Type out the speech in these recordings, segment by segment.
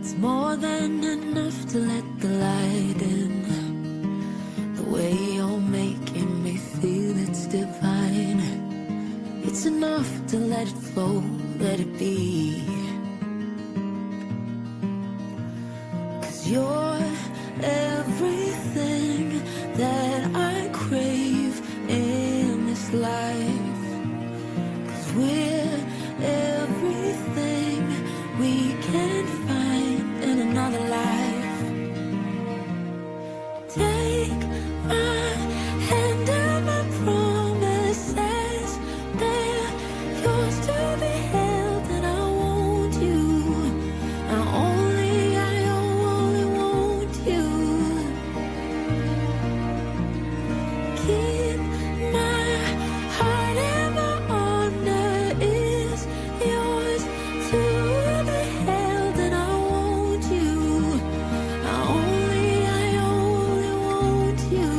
It's more than enough to let the light in. The way you're making me feel, it's divine. It's enough to let it flow, let it be. 'Cause you're everything that I crave in this life. 'Cause we're everything we can find in another life. Take my hand and my promises, they're yours to be held, and I want you. I only want you. Keep my heart and my honor is yours to be held, and I want you. I only want you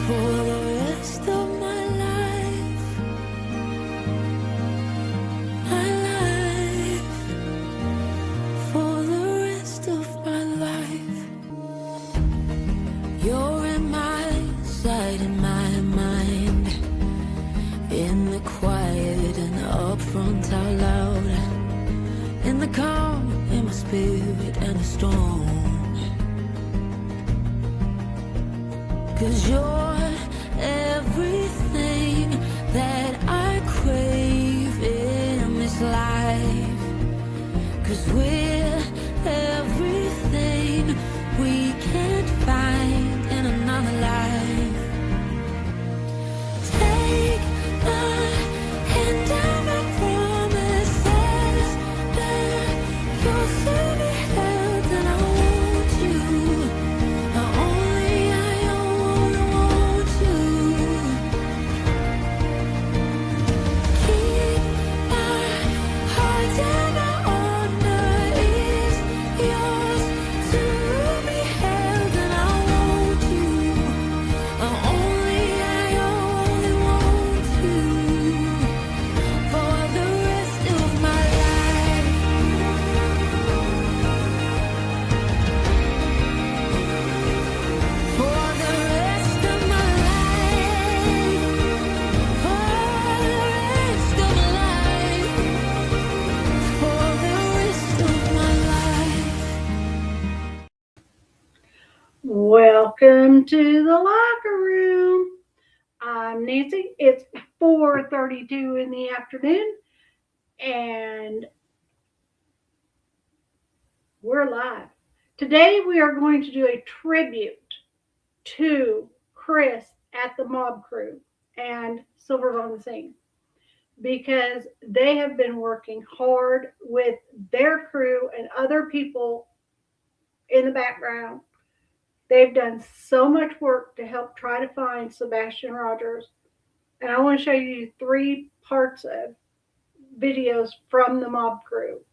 for the rest of my life. My life. For the rest of my life. You're in my sight, in my mind, in the quiet and up front out loud, in the calm, in my spirit and the storm. 'Cause you're everything that I crave in this life. 'Cause we're everything we can't find in another life. Take my hand and my promises, they're yours to be held, and I want you. I only want you. Keep my heart and my honor is yours to be held, and I want you. I only want you for the rest of my life. For the rest of my life. For the rest of my life. For the rest of my life. Welcome to the locker room. I'm Nancy. It's 4:32 in the afternoon, and we're live. Today we are going to do a tribute to Chris at the Mob Crew and Silver's on the Scene, because they have been working hard with their crew and other people in the background. They've done so much work to help try to find Sebastian Rogers. And I want to show you 3 parts of videos from the Mob Crew.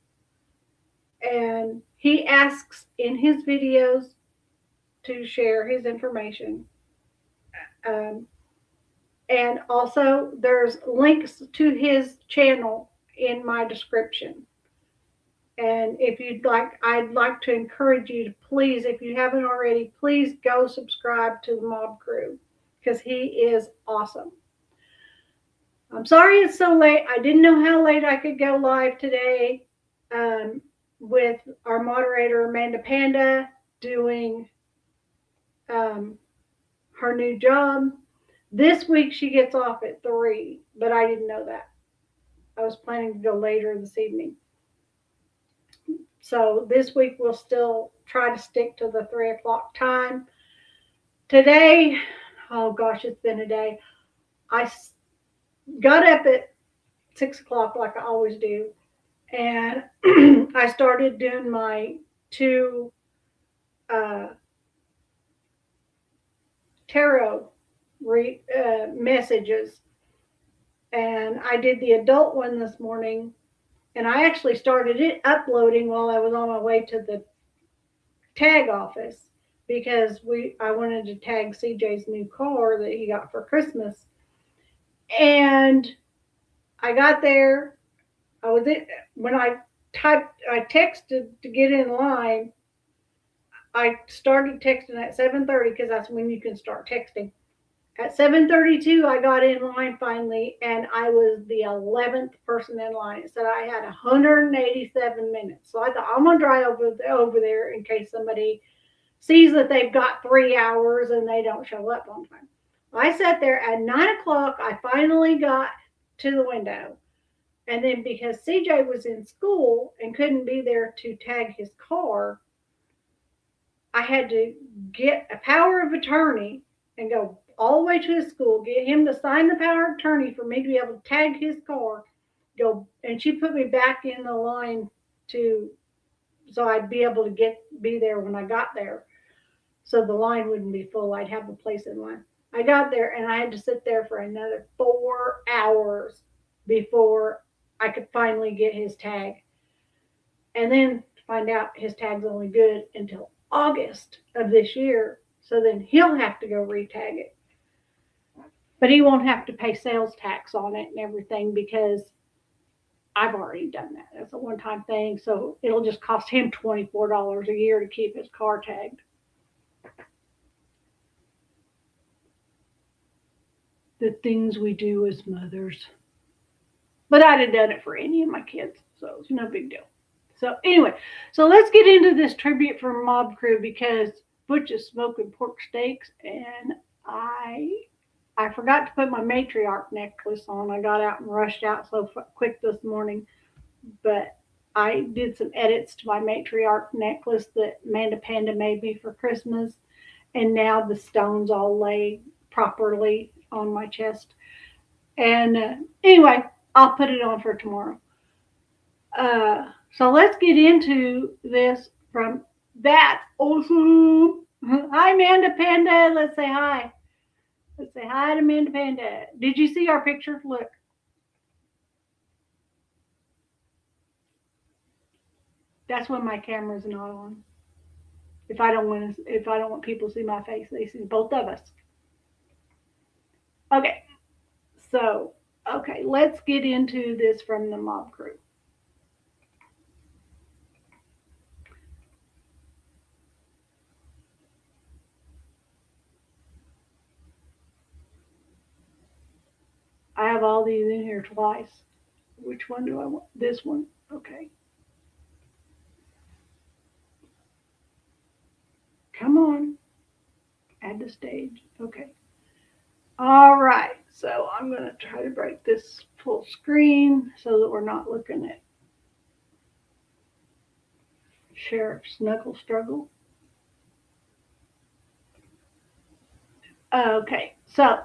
And he asks in his videos to share his information. And also, there's links to his channel in my description. And if you'd like, I'd like to encourage you to please, if you haven't already, please go subscribe to the Mob Crew, because he is awesome. I'm sorry it's so late. I didn't know how late I could go live today with our moderator, Amanda Panda, doing her new job. This week she gets off at 3, but I didn't know that. I was planning to go later this evening. So this week we'll still try to stick to the 3 o'clock time. Today, oh gosh, it's been a day. I got up at 6 o'clock like I always do, and I started doing my 2 tarot messages, and I did the adult one this morning. And I actually started it uploading while I was on my way to the tag office, because I wanted to tag CJ's new car that he got for Christmas. And I got there. When I texted to get in line. I started texting at 7:30 because that's when you can start texting. At 7:32, I got in line finally, and I was the 11th person in line. It said I had 187 minutes. So I thought I'm gonna drive over there in case somebody sees that they've got 3 hours and they don't show up on time. I sat there at 9 o'clock. I finally got to the window. And then because CJ was in school and couldn't be there to tag his car, I had to get a power of attorney and go all the way to his school, get him to sign the power of attorney for me to be able to tag his car, go, and she put me back in the line to, so I'd be able to be there when I got there. So the line wouldn't be full. I'd have a place in line. I got there and I had to sit there for another 4 hours before I could finally get his tag. And then find out his tag's only good until August of this year. So then he'll have to go retag it. But he won't have to pay sales tax on it and everything because I've already done that. That's a one-time thing. So it'll just cost him $24 a year to keep his car tagged. The things we do as mothers. But I'd have done it for any of my kids. So it's no big deal. So anyway, so let's get into this tribute from Mob Crew because Butch is smoking pork steaks and I forgot to put my matriarch necklace on. I got out and rushed out so quick this morning, but I did some edits to my matriarch necklace that Amanda Panda made me for Christmas, and now the stones all lay properly on my chest. And anyway, I'll put it on for tomorrow. So let's get into this from that awesome. Hi, Amanda Panda. Let's say hi. Let's say hi to Amanda Panda. Did you see our picture? Look. That's when my camera's not on. If I don't want people to see my face, they see both of us. Okay. So, okay, let's get into this from the Mob Crew. I have all these in here twice. Which one do I want? This one. Okay. Come on. Add to stage. Okay. All right. So I'm going to try to break this full screen so that we're not looking at Sheriff Snuggle Struggle. Okay. So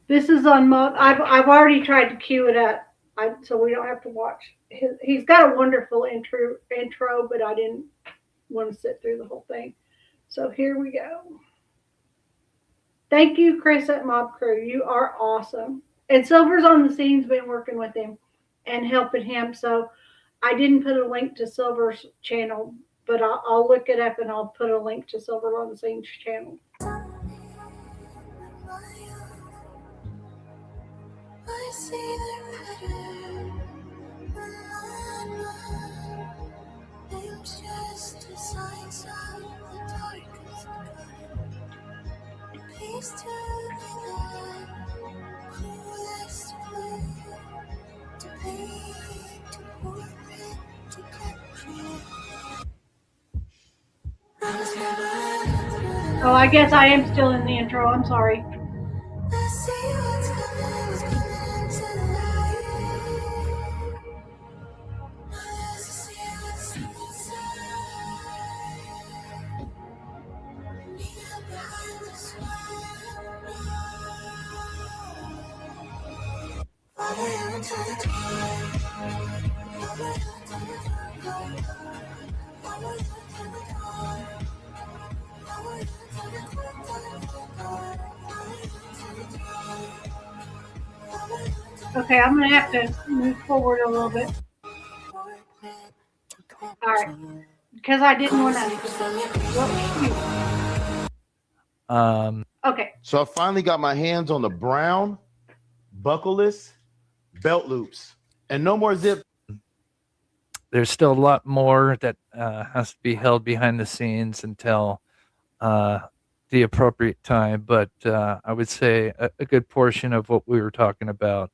this is on Mob. I've already tried to cue it up, so we don't have to watch. He's got a wonderful intro, but I didn't want to sit through the whole thing. So here we go. Thank you, Chris at Mob Crew. You are awesome. And Silver's on the scene's been working with him and helping him. So I didn't put a link to Silver's channel, but I'll look it up and I'll put a link to Silver on the scene's channel. I see their pattern. I'm just a signs of the darkest kind. Piece together, clueless clue to paint a portrait to capture. Oh, I guess I am still in the intro. I'm sorry. I see what's coming into the light. I see what's inside. Neither behind the smile. Follow you into the dark. Follow you into the dark. Follow you into the dark. Follow you into the dark. Okay, I'm going to have to move forward a little bit. All right. Because I didn't want to. Okay. So I finally got my hands on the brown, buckleless belt loops. And no more zip. there's still a lot more that has to be held behind the scenes until the appropriate time. But I would say a good portion of what we were talking about.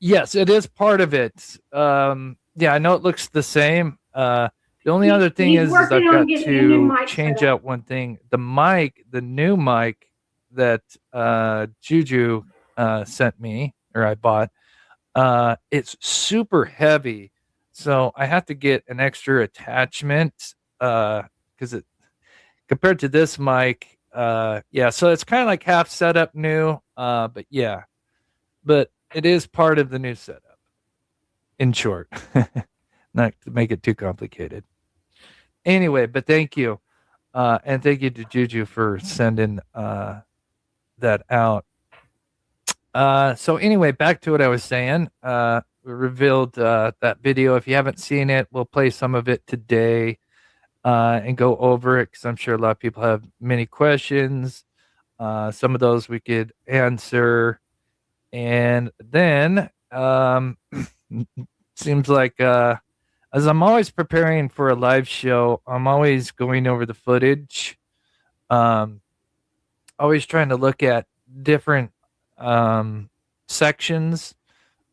Yes, it is part of it. Yeah, I know it looks the same. The only other thing He's is working I've on got getting a new to mic change set up. out one thing. The new mic that Juju sent me, or I bought, it's super heavy, so I have to get an extra attachment because it compared to this mic, yeah. So it's kind of like half setup new, but yeah, but it is part of the new setup. In short, not to make it too complicated. Anyway, but thank you, and thank you to Juju for sending that out. So anyway, back to what I was saying. We revealed that video. If you haven't seen it, we'll play some of it today and go over it because I'm sure a lot of people have many questions. Some of those we could answer, and then seems like as I'm always preparing for a live show, I'm always going over the footage. Um, Always trying to look at different sections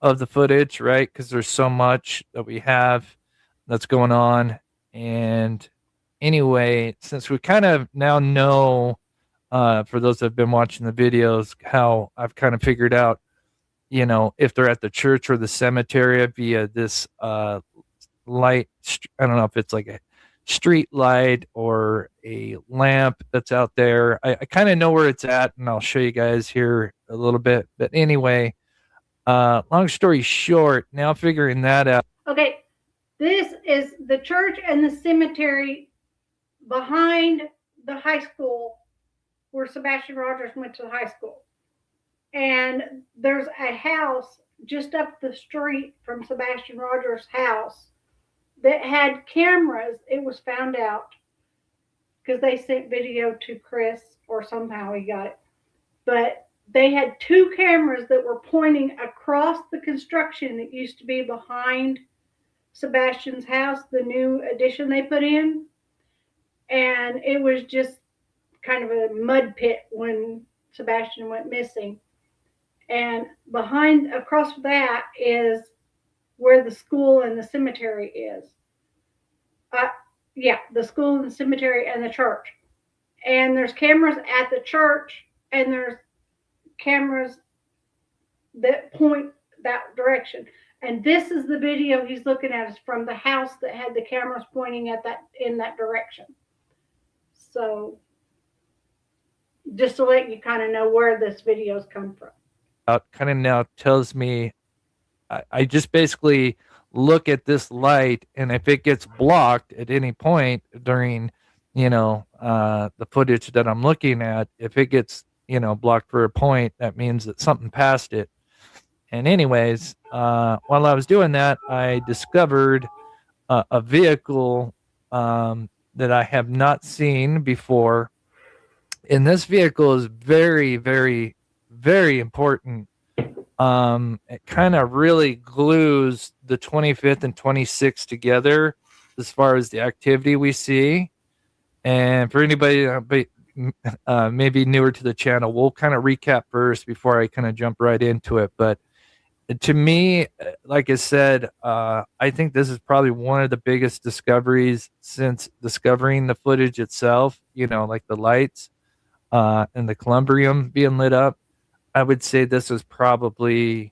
of the footage, right? Because there's so much that we have that's going on. And anyway, since we kind of now know, for those that have been watching the videos, how I've kind of figured out, if they're at the church or the cemetery via this light. I don't know if it's like a street light or a lamp that's out there. I kind of know where it's at, and I'll show you guys here a little bit. But anyway, long story short, now figuring that out. Okay, this is the church and the cemetery behind the high school where Sebastian Rogers went to the high school. And there's a house just up the street from Sebastian Rogers' house that had cameras. It was found out because they sent video to Chris, or somehow he got it. But they had 2 cameras that were pointing across the construction that used to be behind Sebastian's house, the new addition they put in. And it was just kind of a mud pit when Sebastian went missing. And behind, across that, is where the school and the cemetery is. Yeah, the school and the cemetery and the church. And there's cameras at the church, and there's cameras that point that direction. And this is the video he's looking at, is from the house that had the cameras pointing at that, in that direction. So just to let you kind of know where this video's come from. Kind of now tells me I just basically look at this light, and if it gets blocked at any point during, the footage that I'm looking at, if it gets, blocked for a point, that means that something passed it. And anyways, while I was doing that, I discovered a vehicle that I have not seen before. And this vehicle is very, very, very important. It kind of really glues the 25th and 26th together as far as the activity we see. And for anybody maybe newer to the channel, we'll kind of recap first before I kind of jump right into it. But to me, like I said, I think this is probably one of the biggest discoveries since discovering the footage itself, like the lights and the columbarium being lit up. I would say this is probably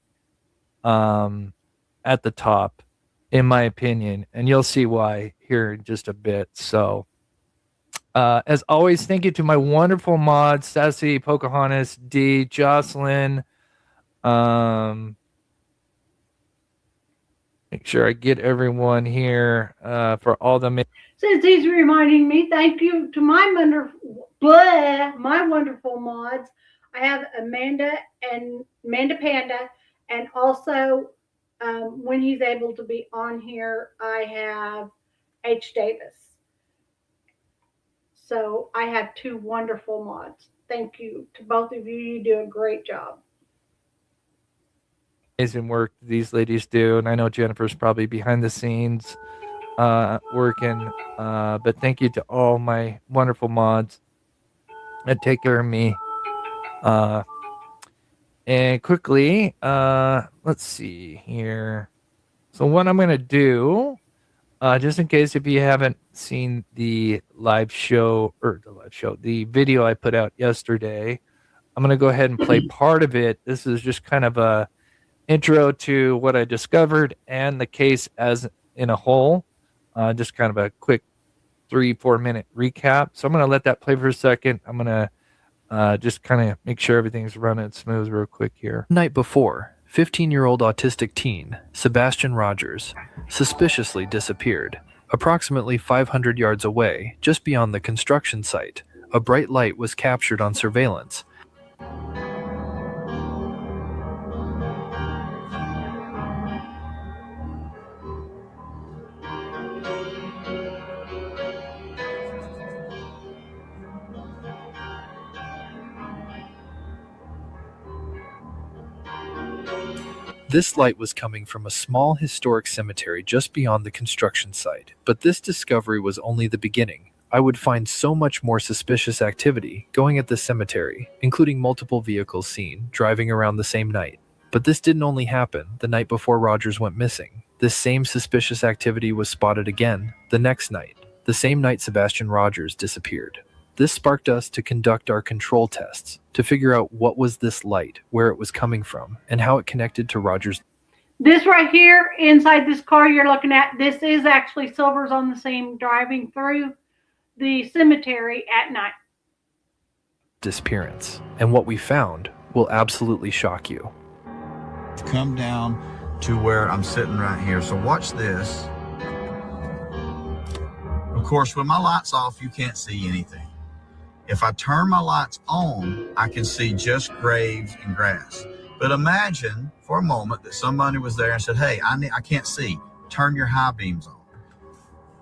at the top, in my opinion, and you'll see why here in just a bit. So, as always, thank you to my wonderful mods, Sassy, Pocahontas, D, Jocelyn. Make sure I get everyone here for all the. Since he's reminding me, thank you to my wonderful mods. I have Amanda Panda, and also when he's able to be on here, I have H. Davis. So I have 2 wonderful mods. Thank you to both of you. You do a great job. amazing work these ladies do, and I know Jennifer's probably behind the scenes working. But thank you to all my wonderful mods that take care of me. And quickly, let's see here. So what I'm gonna do, just in case if you haven't seen the the video I put out yesterday, I'm gonna go ahead and play part of it. This is just kind of a intro to what I discovered and the case as in a whole. Just kind of a quick 3-4 minute recap. So I'm going to let that play for a second. I'm going to just kind of make sure everything's running smooth real quick here. Night before, 15-year-old autistic teen, Sebastian Rogers, suspiciously disappeared. Approximately 500 yards away, just beyond the construction site, a bright light was captured on surveillance. This light was coming from a small historic cemetery just beyond the construction site, but this discovery was only the beginning. I would find so much more suspicious activity going at the cemetery, including multiple vehicles seen driving around the same night. But this didn't only happen the night before Rogers went missing. This same suspicious activity was spotted again the next night, the same night Sebastian Rogers disappeared. This sparked us to conduct our control tests to figure out what was this light, where it was coming from, and how it connected to Rogers' This right here inside this car you're looking at, this is actually Silver's on the Scene driving through the cemetery at night. disappearance. And what we found will absolutely shock you. Come down to where I'm sitting right here. So watch this. Of course, when my light's off, you can't see anything. If I turn my lights on, I can see just graves and grass. But imagine for a moment that somebody was there and said, hey, I can't see. Turn your high beams on.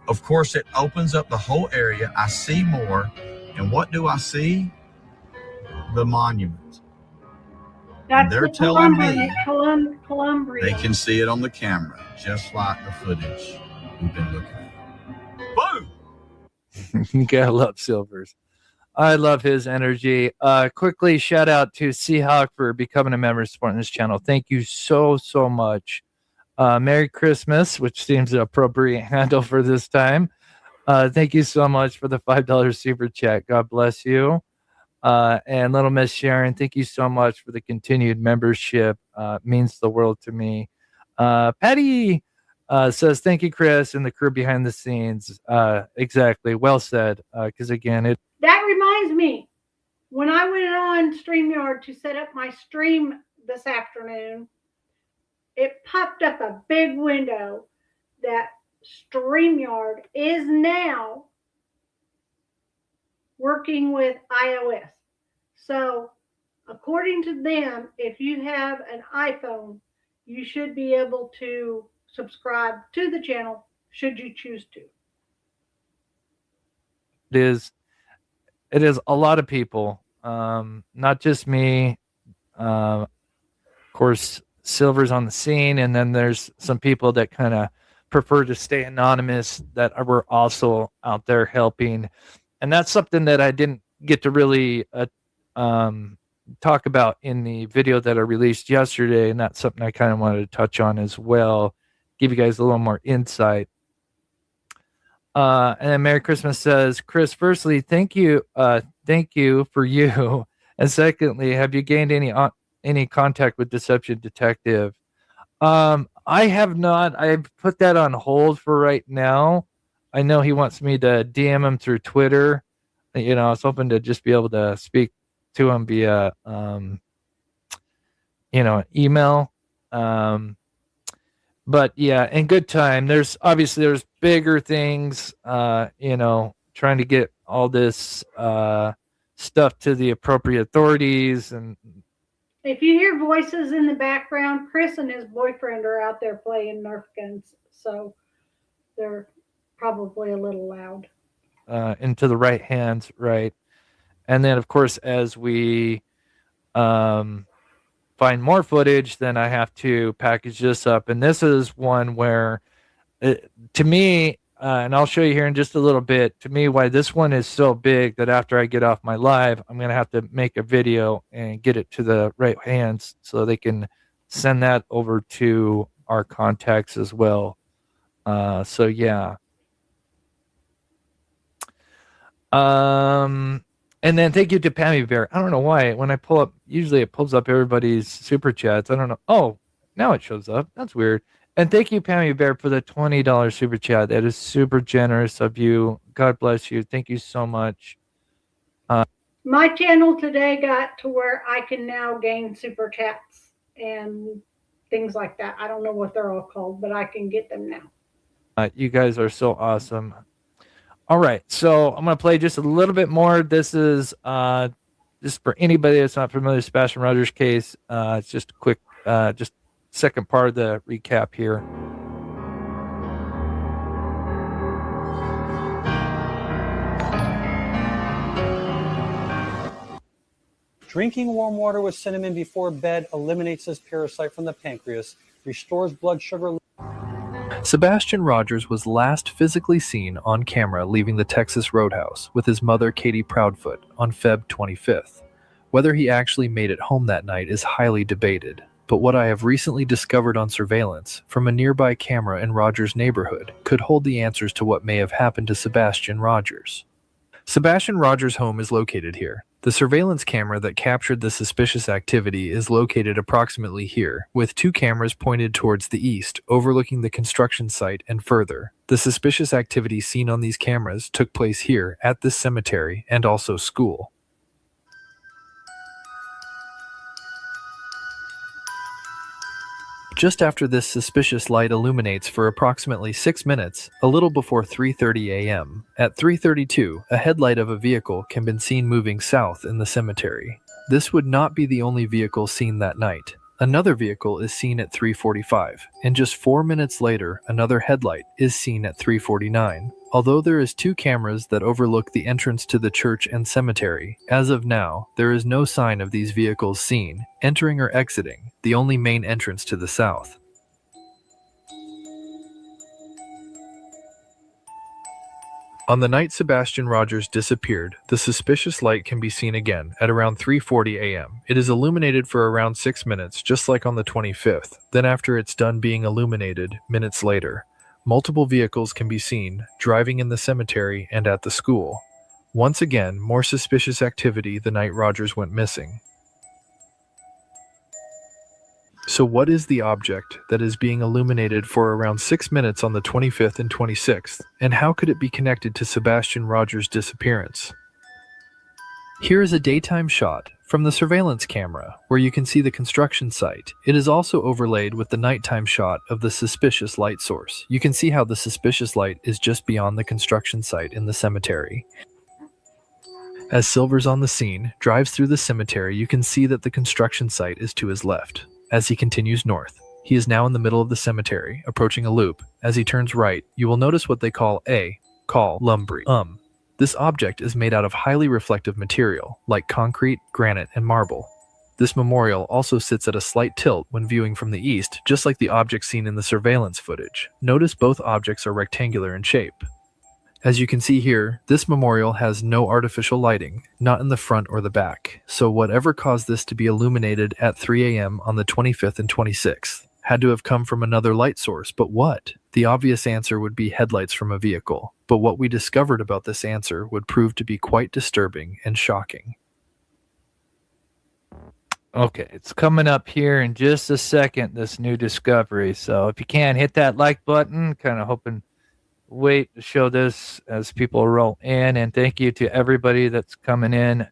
Of course, it opens up the whole area. I see more. And what do I see? The monument. That's They're the telling me Columbia. they can see it on the camera, just like the footage we've been looking at. Boom! You gotta love Silvers. I love his energy. Quickly, shout out to Seahawk for becoming a member supporting this channel. Thank you so much. Merry Christmas, which seems an appropriate handle for this time. Thank you so much for the $5 super chat. God bless you. And Little Miss Sharon, thank you so much for the continued membership. Means the world to me. Patty says, thank you, Chris, and the crew behind the scenes. Exactly. Well said. Because again, That reminds me, when I went on StreamYard to set up my stream this afternoon, it popped up a big window that StreamYard is now working with iOS. So, according to them, if you have an iPhone, you should be able to subscribe to the channel should you choose to. it is a lot of people, not just me. Of course, Silver's on the scene, and then there's some people that kind of prefer to stay anonymous that were also out there helping. And that's something that I didn't get to really talk about in the video that I released yesterday, and that's something I kind of wanted to touch on as well, give you guys a little more insight. And then Merry Christmas says, Chris, firstly, thank you for you. And secondly, have you gained any contact with Deception Detective? I have not. I've put that on hold for right now. I know he wants me to DM him through Twitter. You know, I was hoping to just be able to speak to him via, email. But yeah, in good time. There's bigger things, trying to get all this stuff to the appropriate authorities. And if you hear voices in the background, Chris and his boyfriend are out there playing Nerf guns, so they're probably a little loud. Into the right hands, right? And then, of course, as we find more footage, then I have to package this up. And this is one where, to me, and I'll show you here in just a little bit, to me, why this one is so big that after I get off my live, I'm going to have to make a video and get it to the right hands so they can send that over to our contacts as well. So yeah. And then thank you to Pammy Bear. I don't know why when I pull up, usually it pulls up everybody's super chats. I don't know. Oh, now it shows up. That's weird. And thank you, Pammy Bear, for the $20 super chat. That is super generous of you. God bless you. Thank you so much. My channel today got to where I can now gain super chats and things like that. I don't know what they're all called, but I can get them now. You guys are so awesome. All right, so I'm going to play just a little bit more. This is just for anybody that's not familiar with Sebastian Rogers' case. It's just a quick, just second part of the recap here. Drinking warm water with cinnamon before bed eliminates this parasite from the pancreas, restores blood sugar. Sebastian Rogers was last physically seen on camera leaving the Texas Roadhouse with his mother Katie Proudfoot on Feb 25th. Whether he actually made it home that night is highly debated, but what I have recently discovered on surveillance from a nearby camera in Rogers' neighborhood could hold the answers to what may have happened to Sebastian Rogers. Sebastian Rogers' home is located here. The surveillance camera that captured the suspicious activity is located approximately here, with 2 cameras pointed towards the east, overlooking the construction site and further. The suspicious activity seen on these cameras took place here at this cemetery and also school. Just after this suspicious light illuminates for approximately 6 minutes, a little before 3:30 a.m., at 3:32, a headlight of a vehicle can be seen moving south in the cemetery. This would not be the only vehicle seen that night. Another vehicle is seen at 3:45, and just 4 minutes later, another headlight is seen at 3:49. Although there is 2 cameras that overlook the entrance to the church and cemetery, as of now, there is no sign of these vehicles seen, entering or exiting, the only main entrance to the south. On the night Sebastian Rogers disappeared, the suspicious light can be seen again at around 3:40 a.m. It is illuminated for around 6 minutes, just like on the 25th. Then after it's done being illuminated, minutes later, multiple vehicles can be seen driving in the cemetery and at the school. Once again, more suspicious activity the night Rogers went missing. So what is the object that is being illuminated for around 6 minutes on the 25th and 26th, and how could it be connected to Sebastian Rogers' disappearance? Here is a daytime shot from the surveillance camera where you can see the construction site. It is also overlaid with the nighttime shot of the suspicious light source. You can see how the suspicious light is just beyond the construction site in the cemetery. As Silver's on the scene, drives through the cemetery, you can see that the construction site is to his left. As he continues north, he is now in the middle of the cemetery, approaching a loop. As he turns right, you will notice what they call lumber. This object is made out of highly reflective material, like concrete, granite, and marble. This memorial also sits at a slight tilt when viewing from the east, just like the object seen in the surveillance footage. Notice both objects are rectangular in shape. As you can see here, this memorial has no artificial lighting, not in the front or the back, so whatever caused this to be illuminated at 3 a.m. on the 25th and 26th had to have come from another light source, but what? The obvious answer would be headlights from a vehicle, but what we discovered about this answer would prove to be quite disturbing and shocking. Okay, it's coming up here in just a second, this new discovery, so if you can, hit that like button, kind of hoping wait to show this as people roll in, and thank you to everybody that's coming in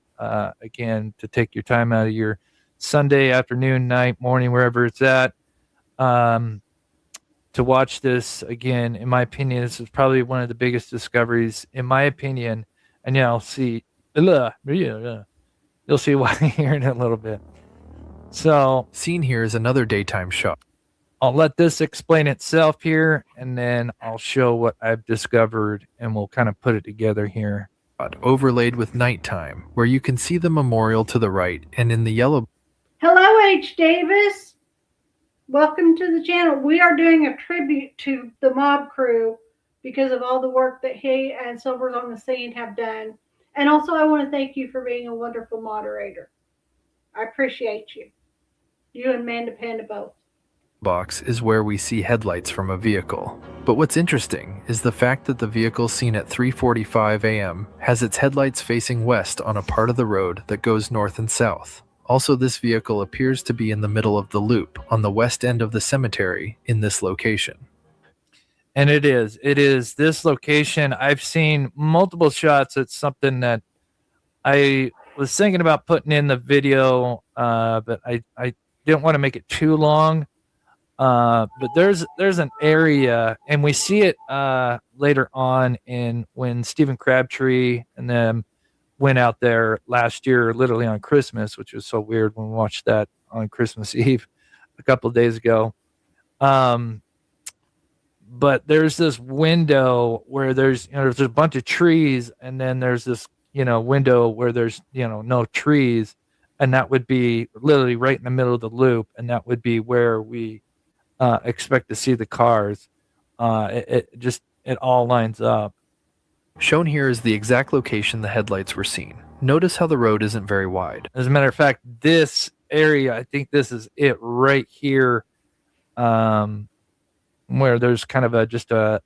again to take your time out of your Sunday afternoon, night, morning, wherever it's at, to watch this. Again, in my opinion, this is probably one of the biggest discoveries in my opinion, and you'll see why here in a little bit. So Seen here is another daytime shot. I'll let this explain itself here, and then I'll show what I've discovered, and we'll kind of put it together here. Overlaid with nighttime, where you can see the memorial to the right, and in the yellow. Hello, H. Davis. Welcome to the channel. We are doing a tribute to the mob crew because of all the work that he and Silvers on the Scene have done. And also, I want to thank you for being a wonderful moderator. I appreciate you. You and Amanda Panda both. Box is where we see headlights from a vehicle. But what's interesting is the fact that the vehicle seen at 3:45 a.m. has its headlights facing west on a part of the road that goes north and south. Also, this vehicle appears to be in the middle of the loop on the west end of the cemetery in this location. And it is this location. I've seen multiple shots. It's something that I was thinking about putting in the video, but I didn't want to make it too long. But there's an area, and we see it later on in when Stephen Crabtree and them went out there last year, literally on Christmas, which was so weird when we watched that on Christmas Eve a couple of days ago. But there's this window where there's a bunch of trees, and then there's this window where there's no trees, and that would be literally right in the middle of the loop, and that would be where we expect to see the cars. It all lines up. Shown here is the exact location the headlights were seen. Notice how the road isn't very wide. As a matter of fact, this area, I think this is it right here, where there's kind of I'd have to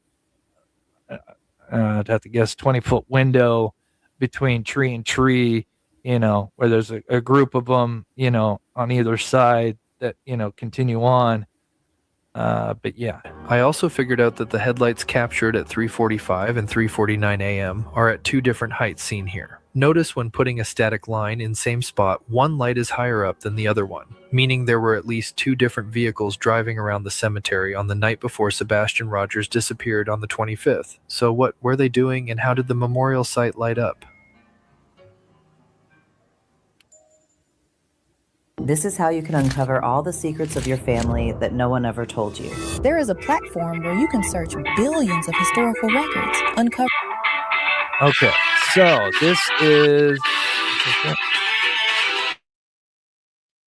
guess 20-foot window between tree and tree, where there's a group of them, on either side that, continue on. But yeah. I also figured out that the headlights captured at 3:45 and 3:49 a.m. are at two different heights seen here. Notice when putting a static line in same spot, one light is higher up than the other one, meaning there were at least two different vehicles driving around the cemetery on the night before Sebastian Rogers disappeared on the 25th. So what were they doing, and how did the memorial site light up? This is how you can uncover all the secrets of your family that no one ever told you. There is a platform where you can search billions of historical records, uncover. Okay, so this is.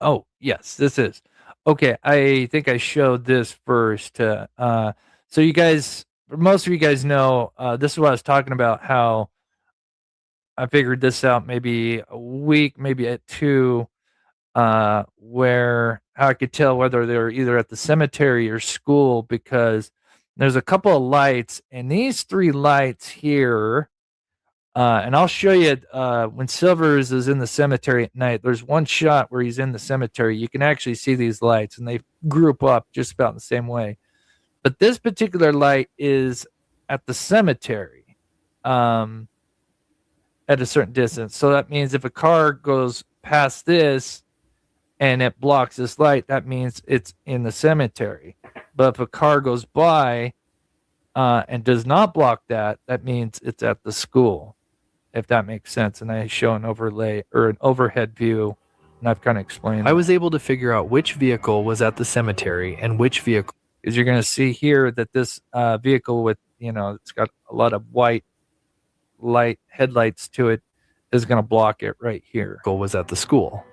Oh, yes, this is. Okay, I think I showed this first. So you guys, most of you guys know, this is what I was talking about, how I figured this out maybe a week, maybe at 2. Where how I could tell whether they're either at the cemetery or school, because there's a couple of lights, and these 3 lights here, and I'll show you when Silvers is in the cemetery at night. There's one shot where he's in the cemetery. You can actually see these lights, and they group up just about the same way. But this particular light is at the cemetery, at a certain distance. So that means if a car goes past this and it blocks this light, that means it's in the cemetery. But if a car goes by and does not block that, that means it's at the school, if that makes sense. And I show an overlay or an overhead view, and I've kind of explained I was able to figure out which vehicle was at the cemetery and which vehicle. Because you're going to see here that this vehicle with, it's got a lot of white light headlights to it, is going to block it right here. Was at the school.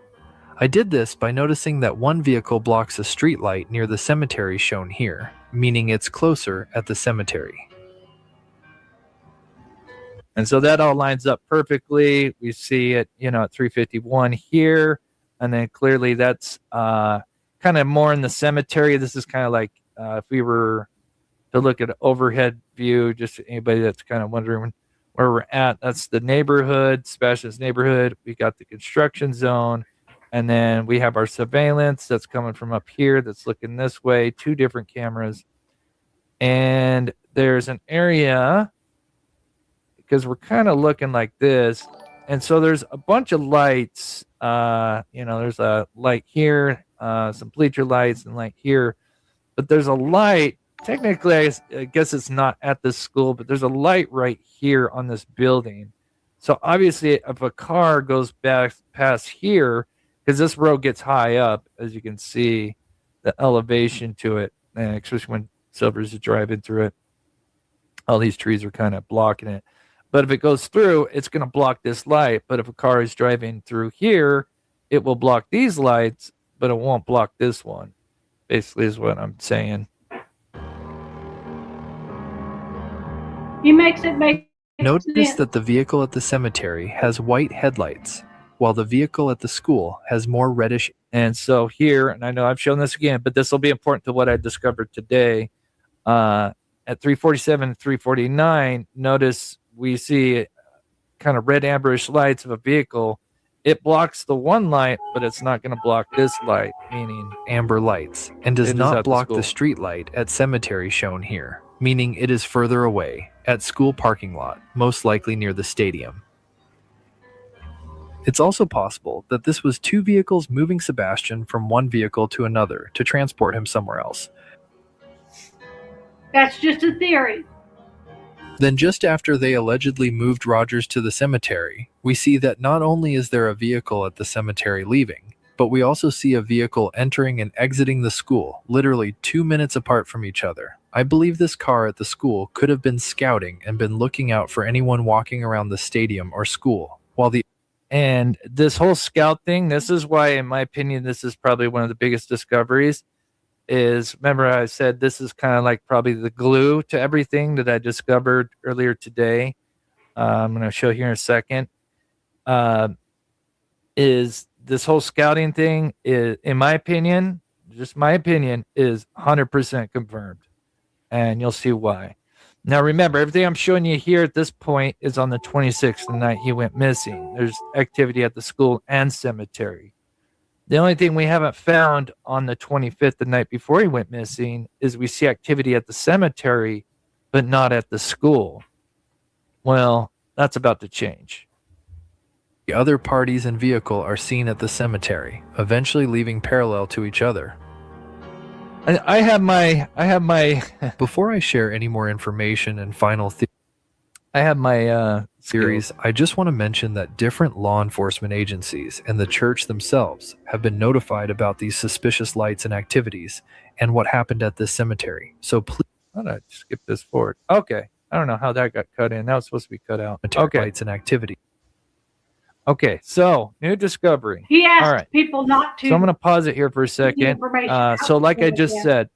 I did this by noticing that one vehicle blocks a street light near the cemetery shown here, meaning it's closer at the cemetery. And so that all lines up perfectly. We see it, at 351 here, and then clearly that's kind of more in the cemetery. This is kind of like if we were to look at an overhead view, just anybody that's kind of wondering where we're at, that's the neighborhood, Sebastian's neighborhood. We got the construction zone. And then we have our surveillance that's coming from up here that's looking this way, 2 different cameras. And there's an area, because we're kind of looking like this. And so there's a bunch of lights. There's a light here, some bleacher lights, and light here. But there's a light. Technically, I guess it's not at this school, but there's a light right here on this building. So obviously, if a car goes back past here, because this road gets high up, as you can see, the elevation to it, and especially when Silvers is driving through it, all these trees are kind of blocking it. But if it goes through, it's going to block this light. But if a car is driving through here, it will block these lights, but it won't block this one. Basically, is what I'm saying. He makes it make Notice sense. that the vehicle at the cemetery has white headlights, while the vehicle at the school has more reddish. And so here, and I know I've shown this again, but this will be important to what I discovered today. At 347 and 349, notice we see kind of red amberish lights of a vehicle. It blocks the one light, but it's not going to block this light, meaning amber lights, and does it is not at the block school. the street light at cemetery shown here, meaning it is further away, at school parking lot, most likely near the stadium. It's also possible that this was two vehicles moving Sebastian from one vehicle to another to transport him somewhere else. That's just a theory. Then just after they allegedly moved Rogers to the cemetery, we see that not only is there a vehicle at the cemetery leaving, but we also see a vehicle entering and exiting the school, literally 2 minutes apart from each other. I believe this car at the school could have been scouting and been looking out for anyone walking around the stadium or school, while the And this whole scout thing, this is why, in my opinion, this is probably one of the biggest discoveries. Is, remember I said this is kind of like probably the glue to everything that I discovered earlier today. I'm going to show here in a second. Is this whole scouting thing is, in my opinion, just my opinion, is 100% confirmed, and you'll see why. Now, remember, everything I'm showing you here at this point is on the 26th, the night he went missing. There's activity at the school and cemetery. The only thing we haven't found on the 25th, the night before he went missing, is we see activity at the cemetery, but not at the school. Well, that's about to change. The other parties and vehicle are seen at the cemetery, eventually leaving parallel to each other. I have my Before I share any more information and final I have my series, I just want to mention that different law enforcement agencies and the church themselves have been notified about these suspicious lights and activities and what happened at this cemetery. So please, how did I skip this forward? Okay. I don't know how that got cut in. That was supposed to be cut out. Okay. Lights and activity. Okay. So, new discovery. He asked All right. people not to. So I'm going to pause it here for a second. information So like I out just there. said,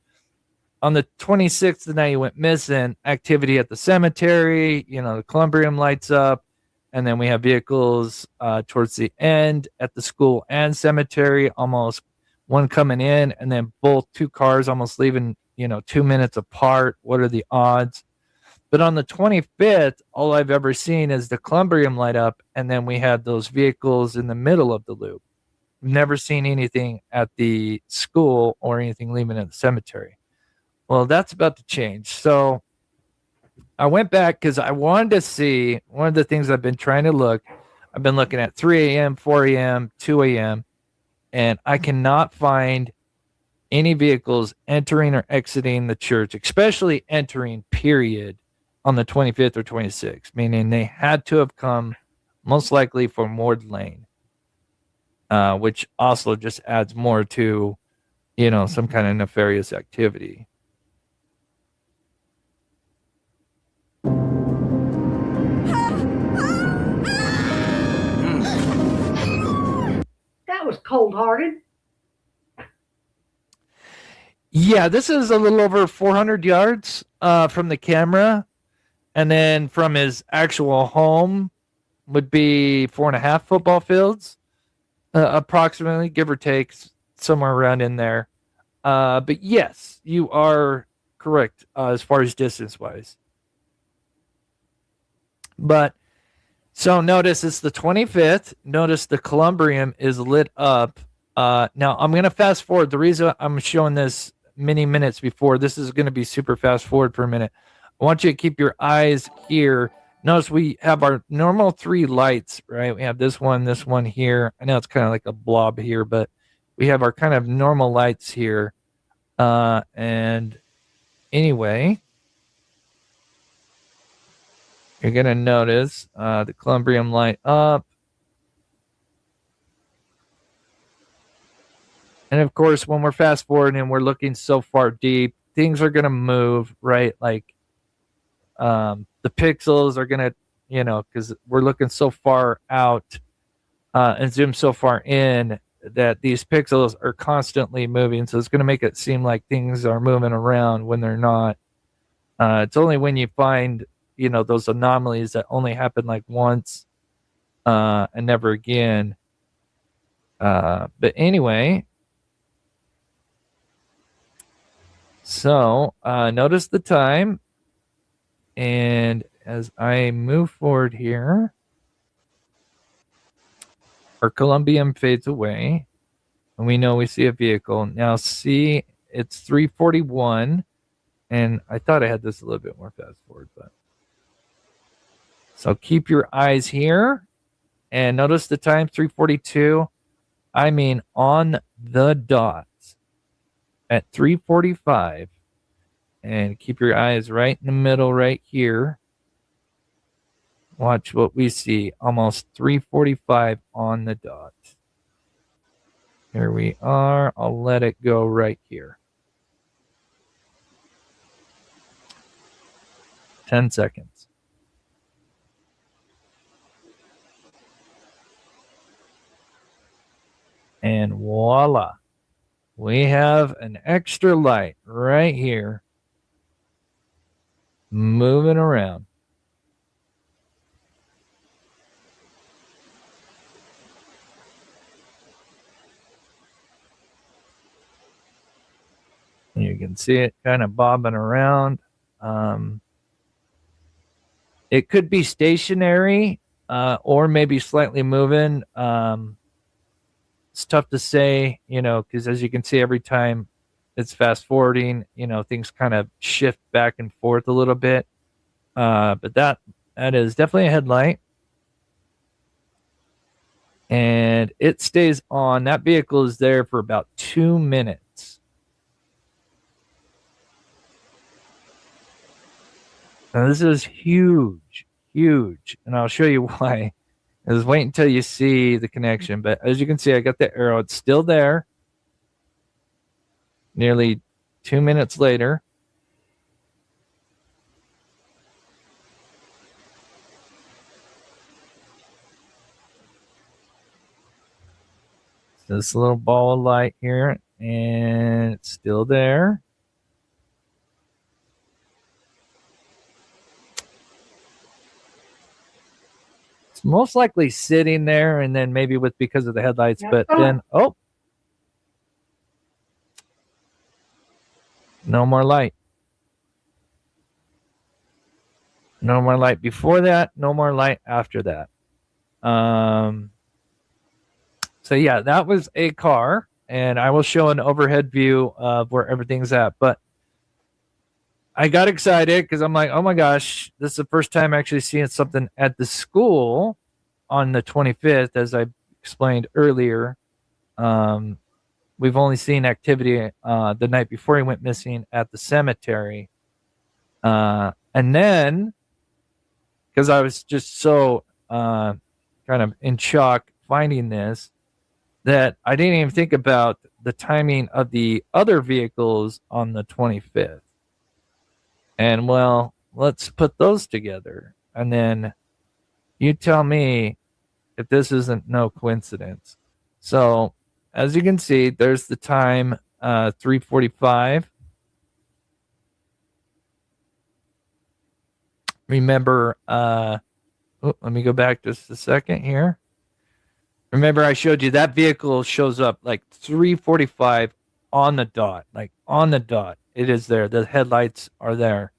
on the 26th, the night he went missing, activity at the cemetery, the columbarium lights up, and then we have vehicles towards the end at the school and cemetery, almost one coming in, and then both two cars almost leaving, 2 minutes apart. What are the odds? But on the 25th, all I've ever seen is the columbarium light up, and then we had those vehicles in the middle of the loop. Never seen anything at the school or anything leaving at the cemetery. Well, that's about to change. So I went back because I wanted to see one of the things I've been trying to look. I've been looking at 3 a.m., 4 a.m., 2 a.m., and I cannot find any vehicles entering or exiting the church, especially entering, period, on the 25th or 26th, meaning they had to have come most likely from Ward Lane, which also just adds more to, some kind of nefarious activity. That was cold-hearted. Yeah, this is a little over 400 yards from the camera. And then from his actual home would be 4.5 football fields, approximately, give or take, somewhere around in there. But yes, you are correct as far as distance-wise. But so notice it's the 25th. Notice the columbarium is lit up. Now I'm going to fast forward. The reason I'm showing this many minutes before, this is going to be super fast forward for a minute. I want you to keep your eyes here. Notice we have our normal 3 lights, right? We have this one here. I know it's kind of like a blob here, but we have our kind of normal lights here. And anyway, you're going to notice the columbarium light up. And of course, when we're fast forwarding and we're looking so far deep, things are going to move, right? Like the pixels are going to, because we're looking so far out and zoom so far in, that these pixels are constantly moving, so it's going to make it seem like things are moving around when they're not. It's only when you find, those anomalies that only happen like once and never again. But anyway, so notice the time. And as I move forward here, our Columbium fades away. And we know we see a vehicle. Now see, it's 341. And I thought I had this a little bit more fast forward, but. So keep your eyes here. And notice the time, 342. I mean on the dot at 345. And keep your eyes right in the middle right here. Watch what we see. Almost 345 on the dot. Here we are. I'll let it go right here. 10 seconds. And voila. We have an extra light right here moving around. You can see it kind of bobbing around. It could be stationary or maybe slightly moving. It's tough to say, because as you can see, every time it's fast forwarding, things kind of shift back and forth a little bit. But that is definitely a headlight. And it stays on. That vehicle is there for about 2 minutes. Now this is huge, huge. And I'll show you why. Just wait until you see the connection. But as you can see, I got the arrow. It's still there. Nearly 2 minutes later. This little ball of light here, and it's still there. It's most likely sitting there, and then maybe because of the headlights, but then, no more light. No more light before that, no more light after that. So yeah, that was a car, and I will show an overhead view of where everything's at. But I got excited because I'm like, oh my gosh, this is the first time actually seeing something at the school on the 25th, as I explained earlier. We've only seen activity the night before he went missing at the cemetery. And then, because I was just so kind of in shock finding this, that I didn't even think about the timing of the other vehicles on the 25th. And well, let's put those together. And then you tell me if this isn't no coincidence. So as you can see, there's the time, 3:45. Remember, let me go back just a second here. Remember, I showed you that vehicle shows up like 3:45 on the dot, like on the dot. It is there. The headlights are there.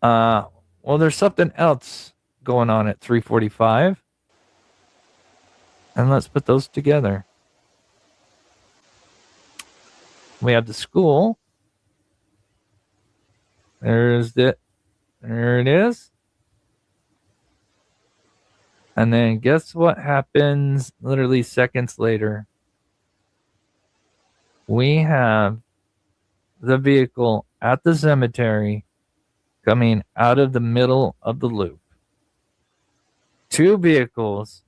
Well, there's something else going on at 3:45. And let's put those together. We have the school. There it is. And then guess what happens literally seconds later? We have the vehicle at the cemetery coming out of the middle of the loop. 2 vehicles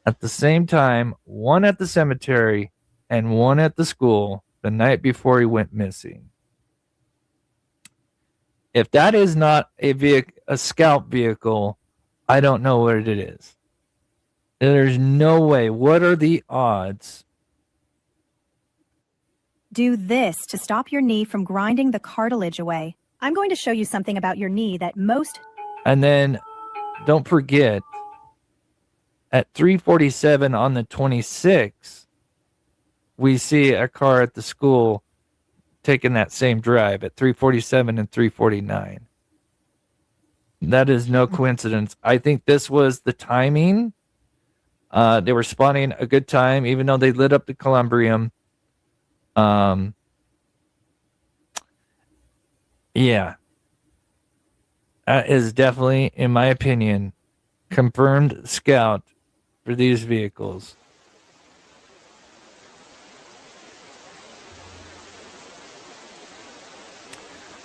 at the same time, one at the cemetery and one at the school the night before he went missing. If that is not a scout vehicle, I don't know what it is. There's no way. What are the odds? Do this to stop your knee from grinding the cartilage away. I'm going to show you something about your knee that most... And then don't forget, at 3:47 on the 26th, we see a car at the school taking that same drive at 3:47 and 3:49. That is no coincidence. I think this was the timing. They were spotting a good time, even though they lit up the Columbrium. Yeah. That is definitely, in my opinion, confirmed scout for these vehicles.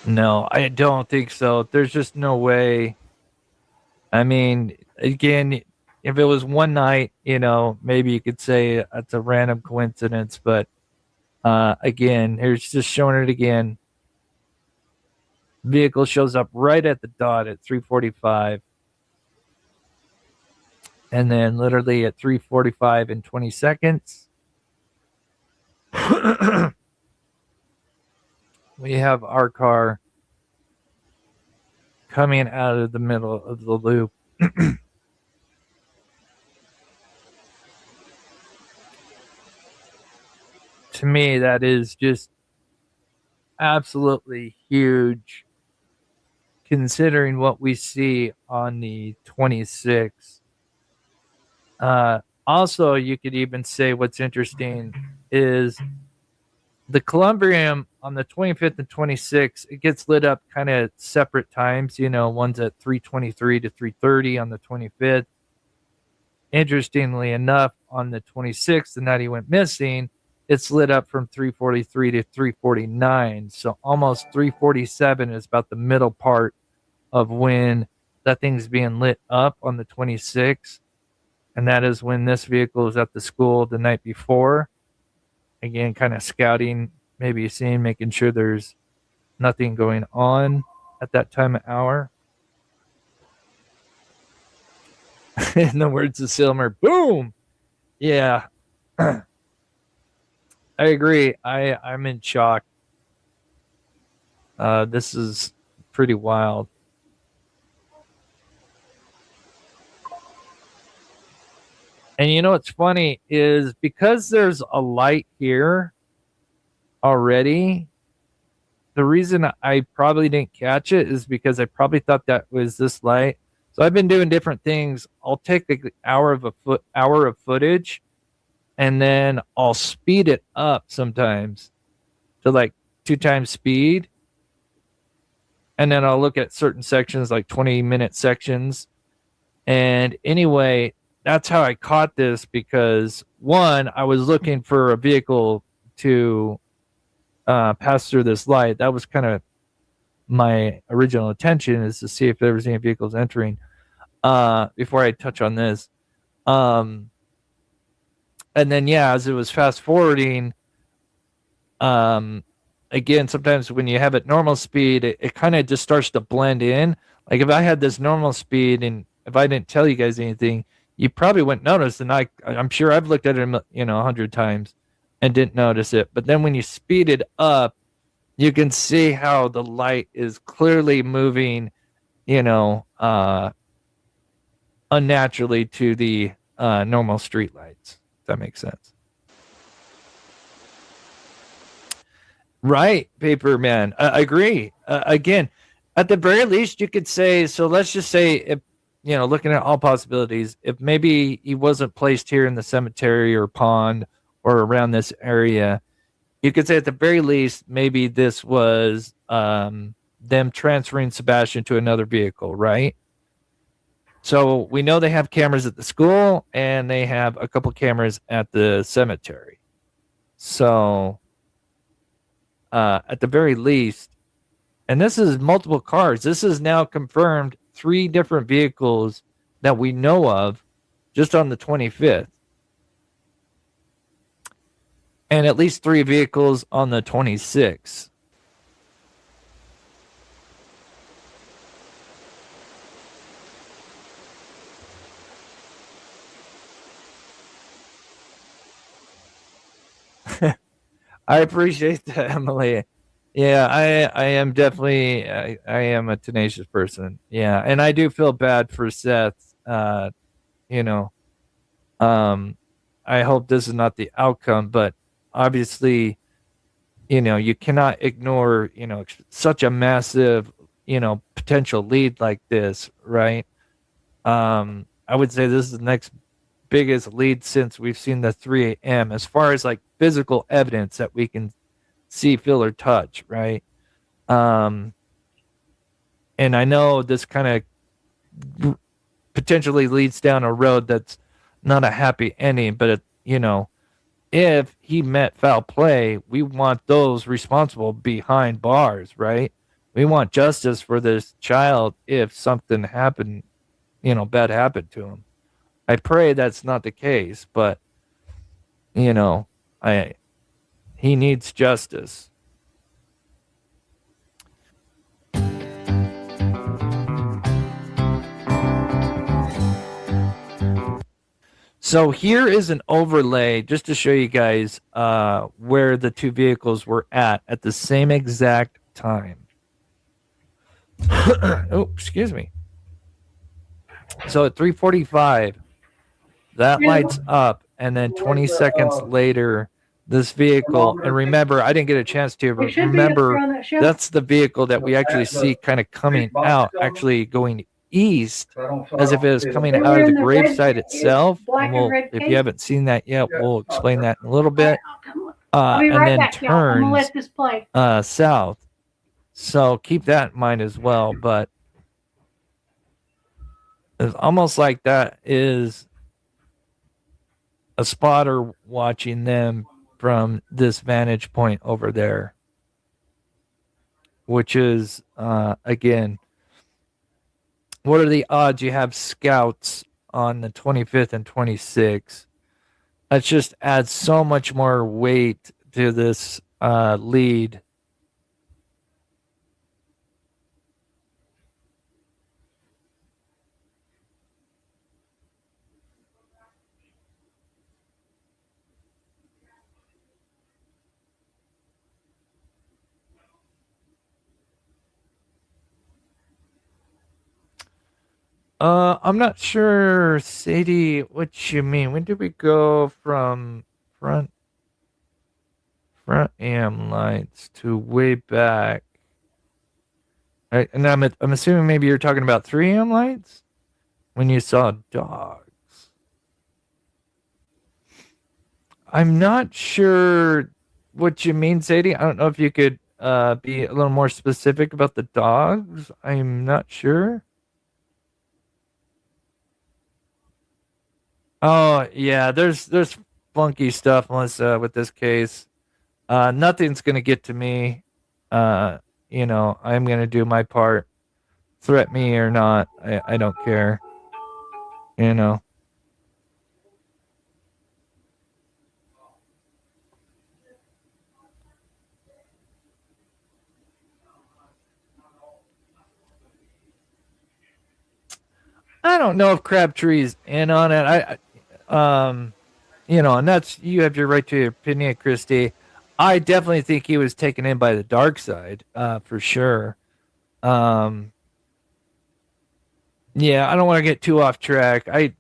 No, I don't think so. There's just no way. I mean, again, if it was one night, maybe you could say it's a random coincidence, but again, here's just showing it again. Vehicle shows up right at the dot at 3:45. And then literally at 3:45 and 20 seconds, we have our car coming out of the middle of the loop. To me, that is just absolutely huge, considering what we see on the 26th. Also, you could even say what's interesting is the Columbrium on the 25th and 26th, it gets lit up kind of separate times. One's at 3:23 to 3:30 on the 25th. Interestingly enough, on the 26th, the night he went missing, it's lit up from 3:43 to 3:49. So almost 3:47 is about the middle part of when that thing's being lit up on the 26th. And that is when this vehicle was at the school the night before. Again, kind of scouting, maybe seeing, making sure there's nothing going on at that time of hour. In the words of Silmer, boom! Yeah. I agree. I'm in shock. This is pretty wild. And what's funny is because there's a light here already, the reason I probably didn't catch it is because I probably thought that was this light. So I've been doing different things. I'll take the hour of footage, and then I'll speed it up sometimes to like 2 times speed. And then I'll look at certain sections, like 20-minute sections. And anyway, that's how I caught this, because one, I was looking for a vehicle to pass through this light. That was kind of my original intention, is to see if there was any vehicles entering before I touch on this. And then, as it was fast forwarding, again, sometimes when you have it normal speed, it kind of just starts to blend in. Like if I had this normal speed and if I didn't tell you guys anything, you probably wouldn't notice. And I'm sure I've looked at it, 100 times and didn't notice it. But then when you speed it up, you can see how the light is clearly moving, unnaturally to the normal street lights. If that makes sense. Right, Paperman. I agree. Again, at the very least, you could say, so let's just say, if, looking at all possibilities, if maybe he wasn't placed here in the cemetery or pond or around this area, you could say at the very least, maybe this was them transferring Sebastian to another vehicle, right? So we know they have cameras at the school and they have a couple cameras at the cemetery. So at the very least, and this is multiple cars. This is now confirmed 3 different vehicles that we know of just on the 25th. And at least 3 vehicles on the 26th. I appreciate that, Emily. Yeah, I am definitely I am a tenacious person. Yeah, and I do feel bad for Seth. You know, I hope this is not the outcome, but obviously, you cannot ignore, such a massive, potential lead like this, right? I would say this is the next biggest lead since we've seen the 3 a.m. as far as like physical evidence that we can see, feel, or touch, right? Um, and I know this kind of potentially leads down a road that's not a happy ending, but if he met foul play, we want those responsible behind bars, right? We want justice for this child if something happened, bad happened to him. I pray that's not the case, but I he needs justice. So here is an overlay just to show you guys where the two vehicles were at the same exact time. Oh, excuse me. So at 3:45, that lights up, and then 20 seconds later, this vehicle. And remember, I didn't get a chance to. It should be up here Remember, on that shelf. that's the vehicle that we actually see kind of coming out, actually going east, as if it was coming They out were of the in the red gravesite itself. black And and red if case. you haven't seen that yet, we'll explain that in a little bit. I'll be And right then back, y'all. I'm gonna turns let this play. south. So keep that in mind as well. But it's almost like that is a spotter watching them from this vantage point over there, which is, again, what are the odds you have scouts on the 25th and 26th? That just adds so much more weight to this lead. I'm not sure, Sadie, what you mean. When did we go from front AM lights to way back? And I'm assuming maybe you're talking about 3 AM lights when you saw dogs. I'm not sure what you mean, Sadie. I don't know if you could be a little more specific about the dogs. I'm not sure. Oh yeah, there's funky stuff, Melissa, with this case. Nothing's gonna get to me. I'm gonna do my part. Threat me or not, I don't care. You know. I don't know if Crabtree's in on it. And that's, you have your right to your opinion, Christy. I definitely think he was taken in by the dark side, for sure. Yeah, I don't want to get too off track. I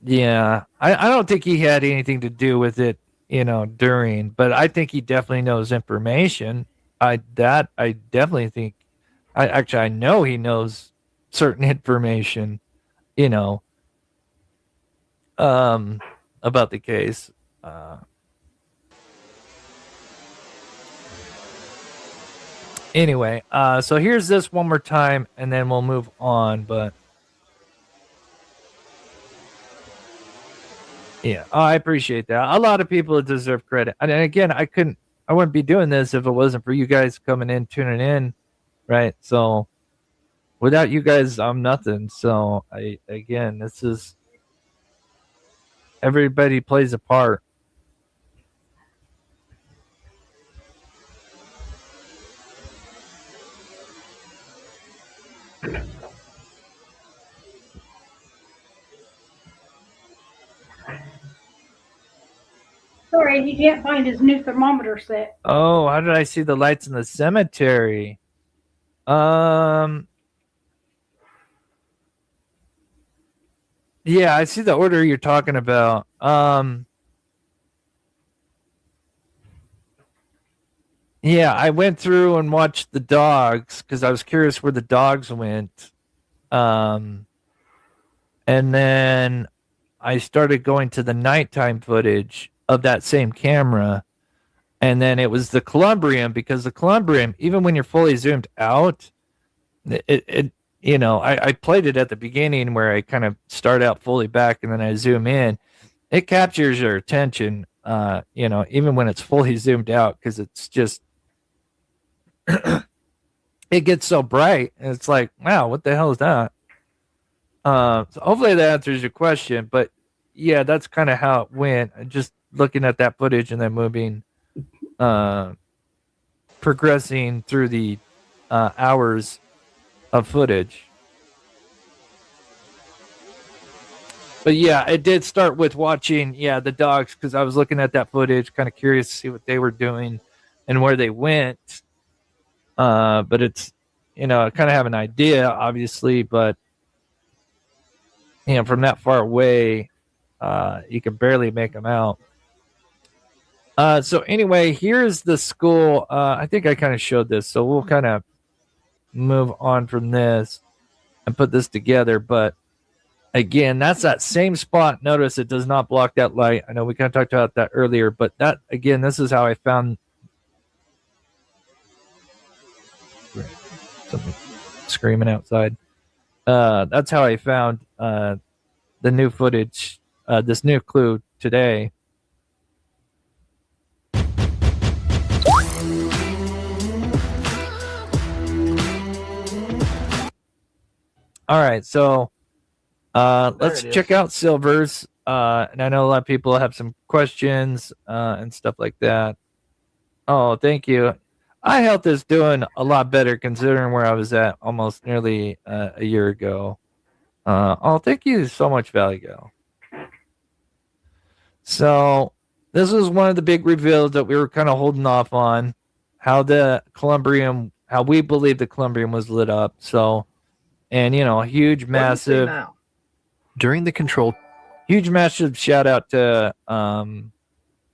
don't think he had anything to do with it, during, but I think he definitely knows information. I definitely think, I know he knows certain information, you know, about the case. Anyway, so here's this one more time, and then we'll move on. But yeah, I appreciate that. A lot of people deserve credit, and again, I wouldn't be doing this if it wasn't for you guys coming in, tuning in, right? So without you guys, I'm nothing. So this is, everybody plays a part. Sorry, he can't find his new thermometer set. Oh, how did I see the lights in the cemetery? Yeah, I see the order you're talking about. Yeah, I went through and watched the dogs because I was curious where the dogs went. And then I started going to the nighttime footage of that same camera. And then it was the Columbrium, because the Columbrium, even when you're fully zoomed out, I played it at the beginning where I kind of start out fully back and then I zoom in. It captures your attention, even when it's fully zoomed out, because it's just, it gets so bright. And it's like, wow, what the hell is that? So hopefully that answers your question. But yeah, that's kind of how it went. Just looking at that footage and then moving, progressing through the hours of footage. But yeah, it did start with watching, the dogs, because I was looking at that footage, kind of curious to see what they were doing and where they went. But it's, I kind of have an idea, obviously, but from that far away, you can barely make them out. So anyway, here's the school. I think I kind of showed this, so we'll kind of move on from this and put this together. But again, that's that same spot. Notice it does not block that light. I know we kind of talked about that earlier, but that, again, this is how I found something screaming outside. That's how I found the new footage, this new clue today. All right, so let's check out Silver's. And I know a lot of people have some questions and stuff like that. Oh, thank you. Eye health is doing a lot better considering where I was at almost nearly a year ago. Thank you so much, Valley Gal. So this was one of the big reveals that we were kind of holding off on, how the Columbrium, how we believe the Columbrium was lit up. So, and huge, massive. During the control, huge, massive shout out to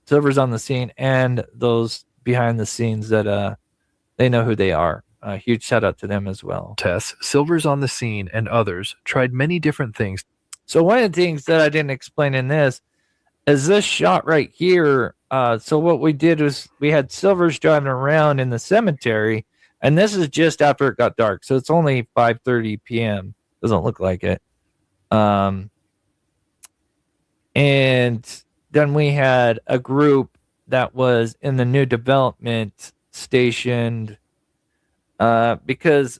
Silver's on the scene and those behind the scenes that they know who they are. Huge shout out to them as well. Tess, Silver's on the scene, and others tried many different things. So one of the things that I didn't explain in this is this shot right here. So what we did was we had Silver's driving around in the cemetery, and this is just after it got dark. So it's only 5:30 p.m. Doesn't look like it. And then we had a group that was in the new development stationed because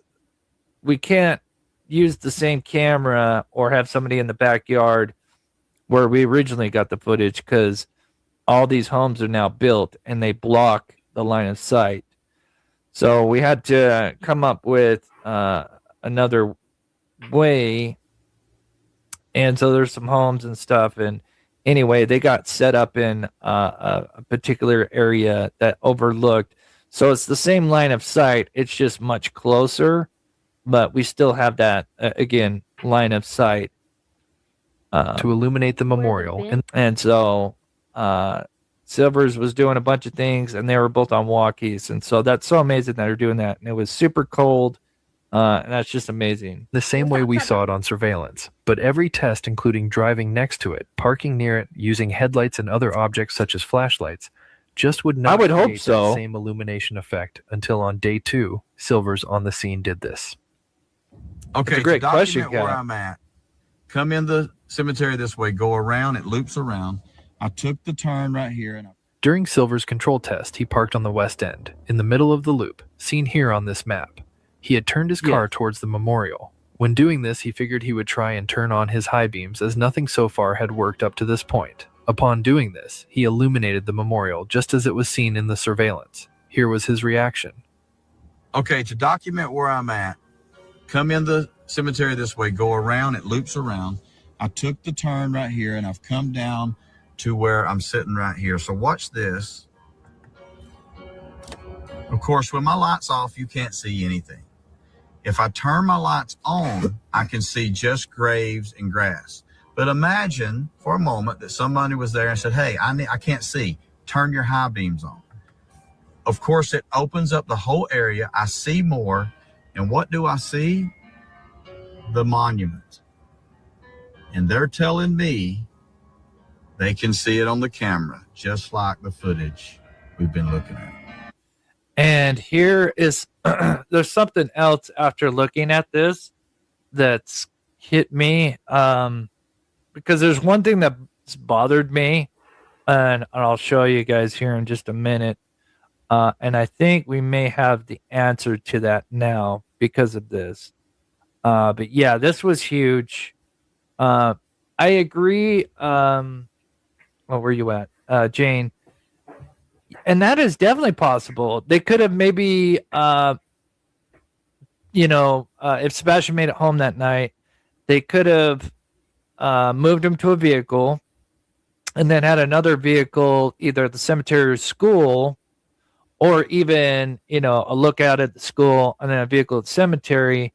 we can't use the same camera or have somebody in the backyard where we originally got the footage, because all these homes are now built and they block the line of sight. So we had to come up with another way. And so there's some homes and stuff. And anyway, they got set up in a particular area that overlooked. So it's the same line of sight. It's just much closer, but we still have that, again, line of sight. To illuminate the memorial. And so Silver's was doing a bunch of things, and they were both on walkies. And so that's so amazing that they're doing that. And it was super cold. And that's just amazing. The same way we saw it on surveillance. But every test, including driving next to it, parking near it, using headlights and other objects such as flashlights, just would not create that same illumination effect until on day 2, Silver's on the scene did this. Okay, that's a great question, where I'm at. Come in the cemetery this way, go around, it loops around. I took the turn right here. And During Silver's control test, he parked on the west end, in the middle of the loop, seen here on this map. He had turned his car towards the memorial. When doing this, he figured he would try and turn on his high beams, as nothing so far had worked up to this point. Upon doing this, he illuminated the memorial just as it was seen in the surveillance. Here was his reaction. Okay, to document where I'm at, come in the cemetery this way, go around, it loops around. I took the turn right here, and I've come down to where I'm sitting right here. So watch this. Of course, when my light's off, you can't see anything. If I turn my lights on, I can see just graves and grass. But imagine for a moment that somebody was there and said, hey, I can't see. Turn your high beams on. Of course, it opens up the whole area. I see more. And what do I see? The monument. And they're telling me they can see it on the camera, just like the footage we've been looking at. And here is there's something else after looking at this that's hit me, because there's one thing that's bothered me, and I'll show you guys here in just a minute. And I think we may have the answer to that now because of this. But yeah, this was huge. I agree. Where were you at, Jane? And that is definitely possible. They could have maybe, if Sebastian made it home that night, they could have moved him to a vehicle and then had another vehicle either at the cemetery or school, or even, a lookout at the school and then a vehicle at the cemetery.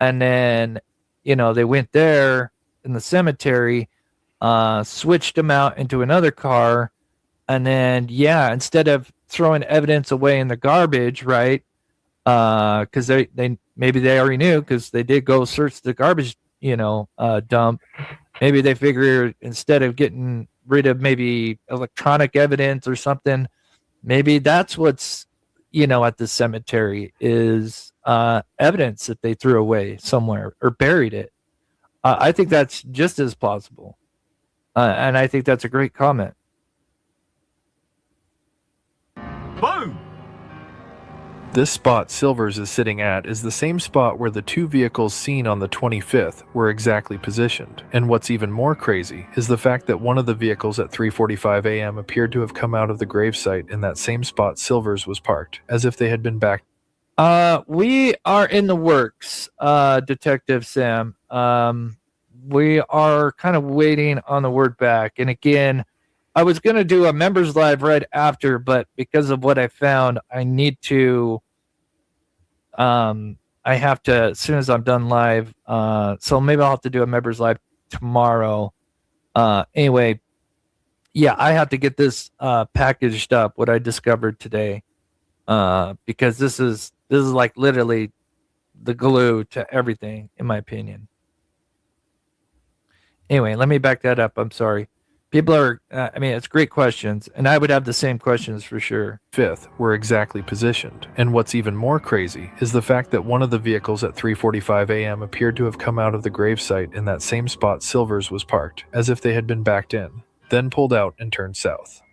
And then, they went there in the cemetery, switched him out into another car. And then, instead of throwing evidence away in the garbage, right? Because they maybe they already knew because they did go search the garbage, dump. Maybe they figured instead of getting rid of maybe electronic evidence or something, maybe that's what's, at the cemetery is evidence that they threw away somewhere or buried it. I think that's just as plausible. And I think that's a great comment. Boom! This spot Silvers is sitting at is the same spot where the two vehicles seen on the 25th were exactly positioned. And what's even more crazy is the fact that one of the vehicles at 3:45 a.m. appeared to have come out of the gravesite in that same spot Silvers was parked, as if they had been back. We are in the works, Detective Sam. We are kind of waiting on the word back. And again, I was going to do a members live right after, but because of what I found, I need to, I have to, as soon as I'm done live, so maybe I'll have to do a members live tomorrow. Anyway, I have to get this packaged up, what I discovered today, because this is like literally the glue to everything, in my opinion. Anyway, let me back that up. I'm sorry. People are, it's great questions, and I would have the same questions for sure. 5th were exactly positioned, and what's even more crazy is the fact that one of the vehicles at 3:45 a.m. appeared to have come out of the gravesite in that same spot Silvers was parked, as if they had been backed in, then pulled out and turned south.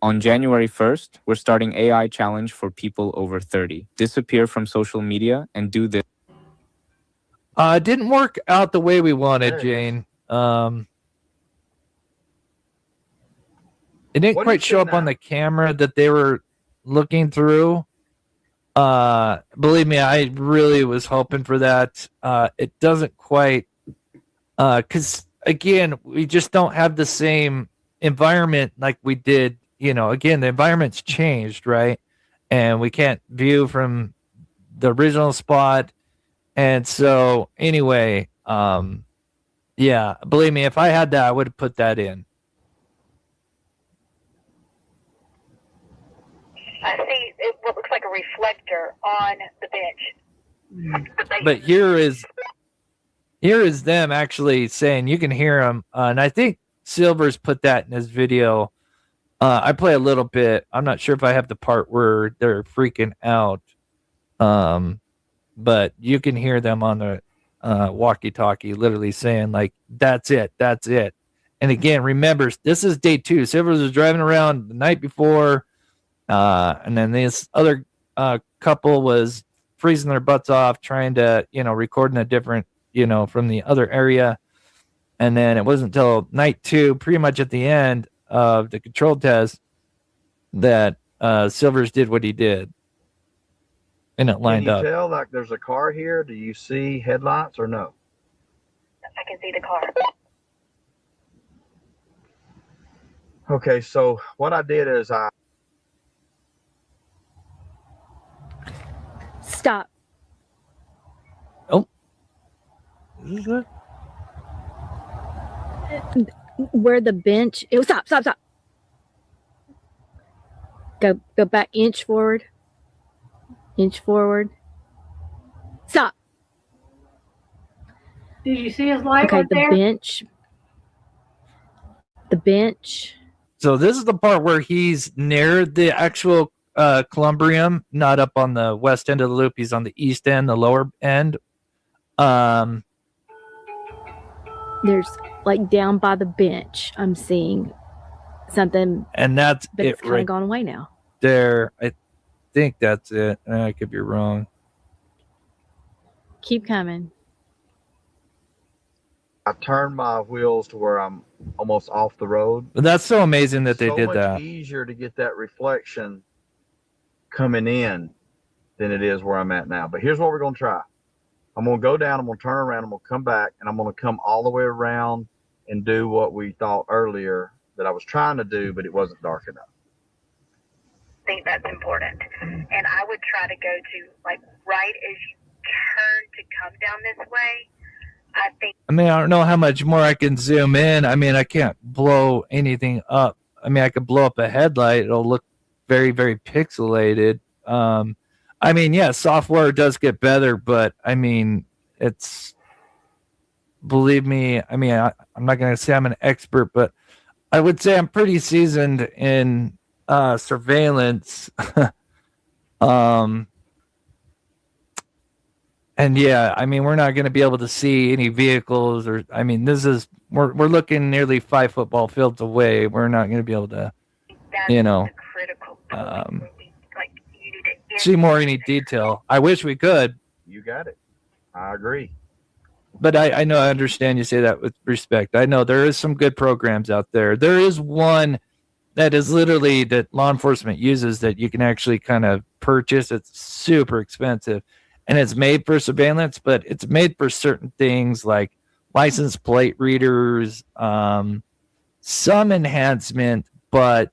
On January 1st, we're starting AI challenge for people over 30. Disappear from social media and do this. It didn't work out the way we wanted, Jane. It didn't quite show up on the camera that they were looking through. Believe me, I really was hoping for that. It doesn't quite, because again, we just don't have the same environment like we did. Again, the environment's changed, right? And we can't view from the original spot. And so anyway, believe me, if I had that, I would have put that in. I see what looks like a reflector on the bench. But here is them actually saying you can hear them, and I think Silvers put that in his video. I play a little bit. I'm not sure if I have the part where they're freaking out, but you can hear them on the walkie-talkie, literally saying like, "That's it, that's it." And again, remember, this is day 2. Silvers was driving around the night before. And then this other couple was freezing their butts off trying to, record in a different, from the other area. And then it wasn't until night 2, pretty much at the end of the control test, that Silvers did what he did. And it lined up. Can you tell, like, there's a car here? Do you see headlights or no? I can see the car. Okay, so what I did is I Stop. Oh. This is it. Where the bench. Stop. Go back, inch forward. Stop. Did you see his light Okay, right the there? bench. The bench. So this is the part where he's near the actual columbrium, not up on the west end of the loop. He's on the east end, the lower end. There's like down by the bench. I'm seeing something, and that's but it it's kind right of gone away now. there. I think that's it. I could be wrong. Keep coming. I turned my wheels to where I'm almost off the road. But that's so amazing that they so did much that. easier to get that reflection coming in than it is where I'm at now. But here's what we're going to try. I'm going to go down, I'm going to turn around, I'm going to come back, and I'm going to come all the way around and do what we thought earlier that I was trying to do, but it wasn't dark enough. I think that's important. And I would try to go to, like, right as you turn to come down this way, I think. I mean, I don't know how much more I can zoom in. I mean, I can't blow anything up. I mean, I could blow up a headlight. It'll look very, very pixelated. I mean, yeah, software does get better, but I mean, it's, believe me, I mean, I'm not going to say I'm an expert, but I would say I'm pretty seasoned in surveillance. And yeah, I mean, we're not going to be able to see any vehicles, or I mean, we're looking nearly 5 football fields away. We're not going to be able to, see more any detail. I wish we could. You got it. I agree. But I understand you say that with respect. I know there is some good programs out there. There is one that is literally that law enforcement uses that you can actually kind of purchase. It's super expensive, and it's made for surveillance, but it's made for certain things like license plate readers, some enhancement, but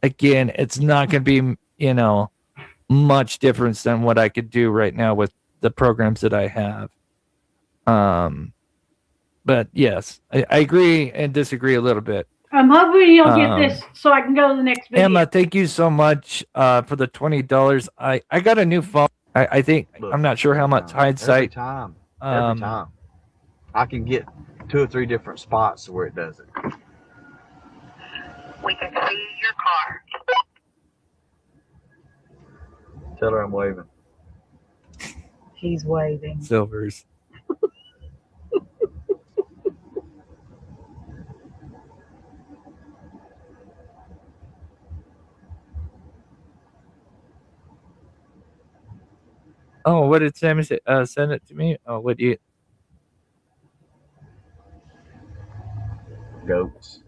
again, it's not going to be, much difference than what I could do right now with the programs that I have. But yes, I agree and disagree a little bit. I'm hoping you'll get this so I can go to the next video. Emma, thank you so much for the $20. I got a new phone. I think, Look, I'm not sure how much hindsight. Every time. I can get 2 or 3 different spots where it does it. We can see your car. Tell her I'm waving. He's waving. Silvers. Oh, what did Sammy say? Send it to me. Oh, what do you? Goats.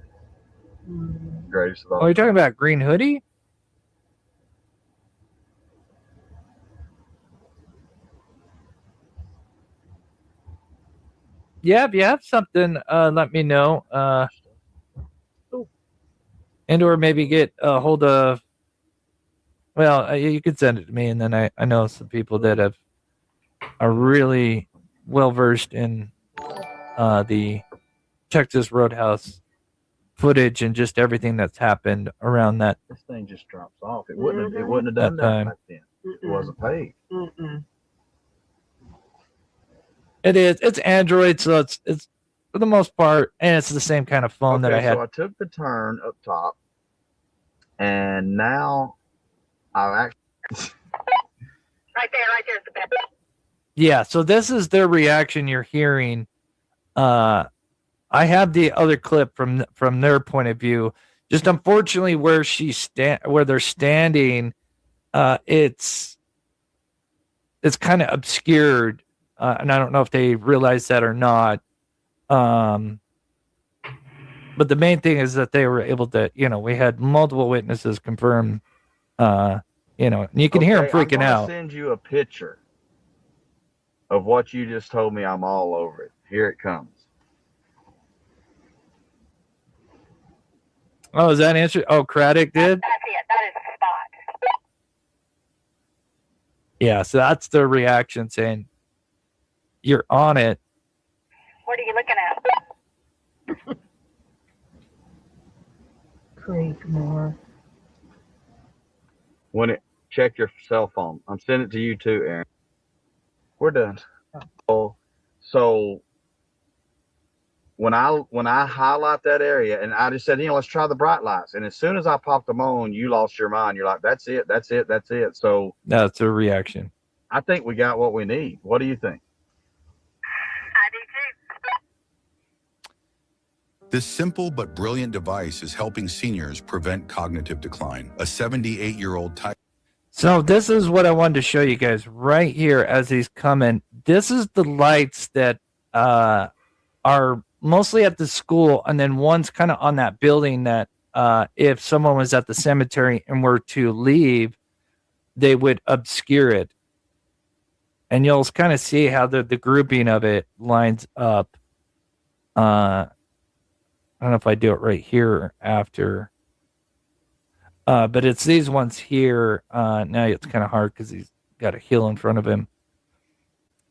Greatest of all. Oh, you're talking about Green Hoodie? Yeah, if you have something, let me know. And or maybe get a hold of. Well, you could send it to me, and then I know some people that are really well versed in the Texas Roadhouse footage and just everything that's happened around that. This thing just drops off. It wouldn't have done that back then. It wasn't paid. It is. It's Android, so it's for the most part, and it's the same kind of phone that I had. So I took the turn up top, and now I've actually Right there's the bed. Yeah, so this is their reaction you're hearing. I have the other clip from their point of view. Just unfortunately, where they're standing, it's kind of obscured, and I don't know if they realize that or not. But the main thing is that they were able to, we had multiple witnesses confirm, and you can hear them freaking out. I'll send you a picture of what you just told me. I'm all over it. Here it comes. Oh, is that answer? Oh, Craddock did? That's it. That is the spot. Yeah, so that's their reaction saying, you're on it. What are you looking at? Creekmore. Check your cell phone. I'm sending it to you too, Aaron. We're done. So when I highlight that area, and I just said, let's try the bright lights, and as soon as I popped them on, you lost your mind. You're like, that's it. So that's a reaction. I think we got what we need. What do you think? I do too. This simple but brilliant device is helping seniors prevent cognitive decline. A 78-year-old type. So this is what I wanted to show you guys right here as he's coming. This is the lights that are mostly at the school, and then one's kind of on that building that if someone was at the cemetery and were to leave, they would obscure it. And you'll kind of see how the grouping of it lines up. I don't know if I do it right here or after. But it's these ones here. Now it's kind of hard because he's got a hill in front of him.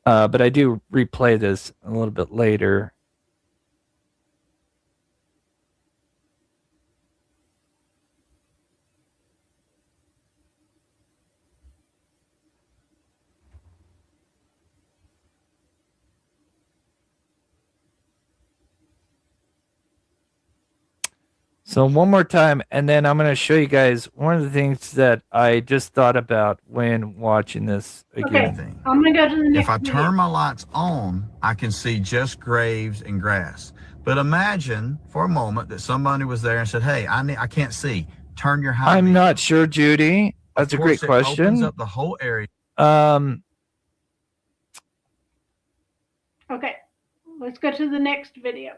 But I do replay this a little bit later. So one more time, and then I'm going to show you guys one of the things that I just thought about when watching this again. Okay, I'm going to go to the next If I video. turn my lights on, I can see just graves and grass. But imagine for a moment that somebody was there and said, hey, I can't see. Turn your high I'm beam. not sure, Judy. That's a great question. It opens up the whole area. Okay, let's go to the next video.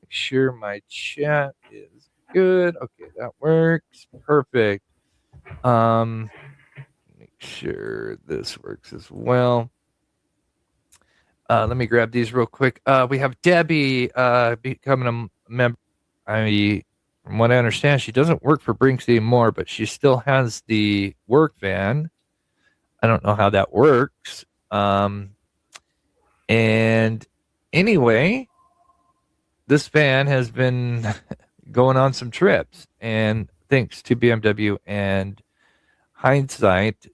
Make sure my chat is good. Okay, that works. Perfect. Make sure this works as well. Let me grab these real quick. We have Debbie becoming a member. From what I understand, she doesn't work for Brinks anymore, but she still has the work van. I don't know how that works. And anyway, this van has been going on some trips, and thanks to BMW and hindsight,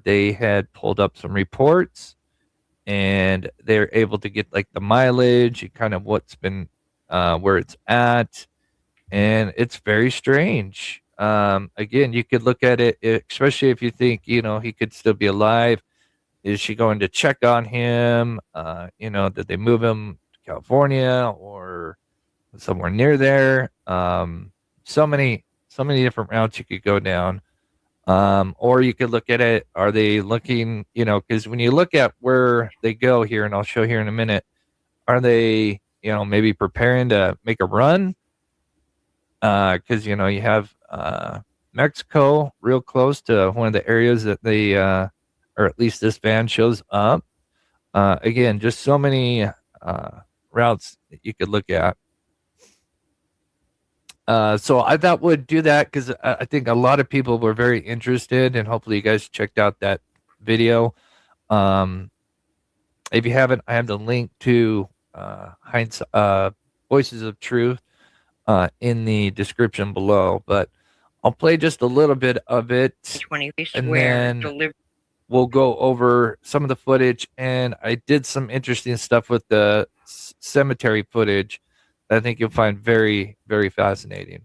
they had pulled up some reports, and they're able to get like the mileage and kind of what's been where it's at, and it's very strange. Again, you could look at it, especially if you think he could still be alive. Is she going to check on him? Did they move him to California or somewhere near there? So many different routes you could go down. Or you could look at it, are they looking, because when you look at where they go here, and I'll show here in a minute, are they, maybe preparing to make a run? Because, you have Mexico real close to one of the areas that they, or at least this van shows up. Again, just so many routes that you could look at. So I thought we'd do that because I think a lot of people were very interested, and hopefully you guys checked out that video. If you haven't, I have the link to Voices of Truth in the description below, but I'll play just a little bit of it, and then we'll go over some of the footage. And I did some interesting stuff with the cemetery footage that I think you'll find very, very fascinating.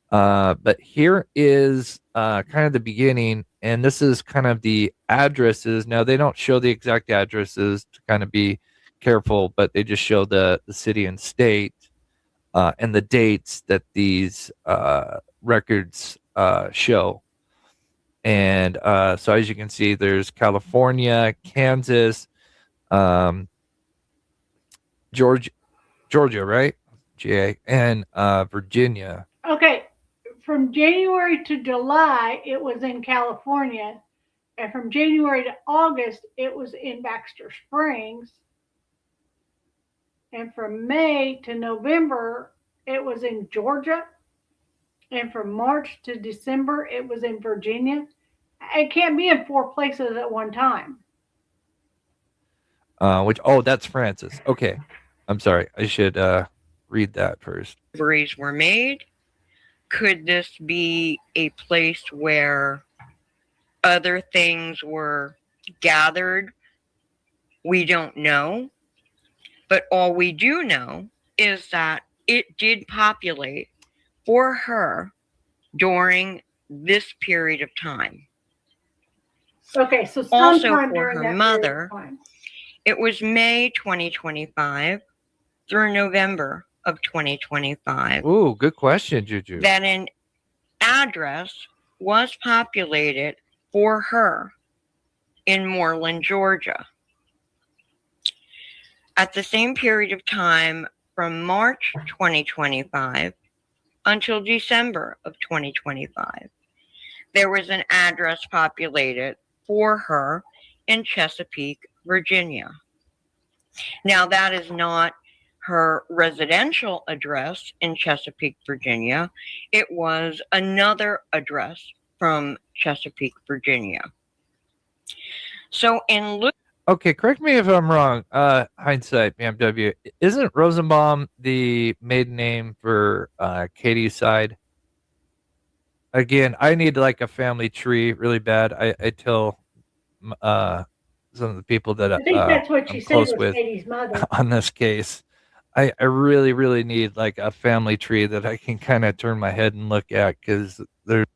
But here is kind of the beginning, and this is kind of the addresses. Now, they don't show the exact addresses to kind of be careful, but they just show the city and state and the dates that these records show. And so as you can see, there's California, Kansas, Georgia, right? GA and Virginia. Okay, from January to July, it was in California, and from January to August, it was in Baxter Springs, and from May to November, it was in Georgia, and from March to December, it was in Virginia. It can't be in 4 places at one time. That's Francis. Okay, I'm sorry. I should read that first. Deliveries were made. Could this be a place where other things were gathered? We don't know. But all we do know is that it did populate for her during this period of time. Okay, so Also sometime for during her that mother, period of time. it was May 2025 through November of 2025 Ooh, good question, Juju. that an address was populated for her in Moreland, Georgia. At the same period of time from March 2025 until December of 2025, there was an address populated for her in Chesapeake, Virginia. Now, that is not her residential address in Chesapeake, Virginia. It was another address from Chesapeake, Virginia. So in Okay, correct me if I'm wrong. Hindsight, BMW. Isn't Rosenbaum the maiden name for Katie's side? Again, I need like a family tree really bad. I tell some of the people that I think that's what she I'm said close was with Katie's mother. on this case. I really, really need like a family tree that I can kind of turn my head and look at because there's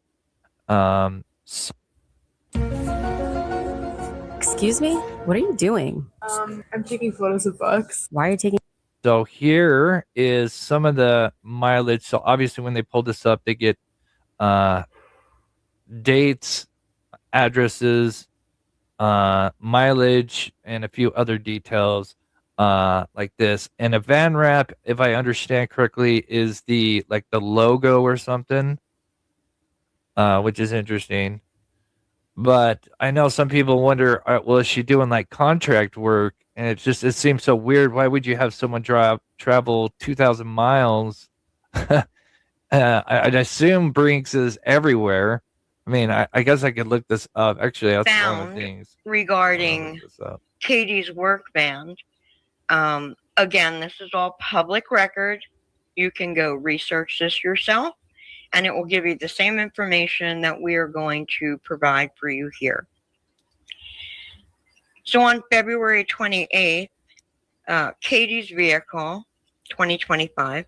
Excuse me? What are you doing? I'm taking photos of books. Why are you taking? So here is some of the mileage. So obviously when they pull this up, they get dates, addresses, mileage, and a few other details like this. And a van wrap, if I understand correctly, is the like the logo or something, which is interesting. But I know some people wonder, well, is she doing like contract work? And it seems so weird. Why would you have someone travel 2,000 miles? I'd assume Brinks is everywhere. I mean, I guess I could look this up. Actually, that's one of the things regarding Katie's work band. Again, this is all public record. You can go research this yourself, and it will give you the same information that we are going to provide for you here. So on February 28th, Katie's vehicle, 2025,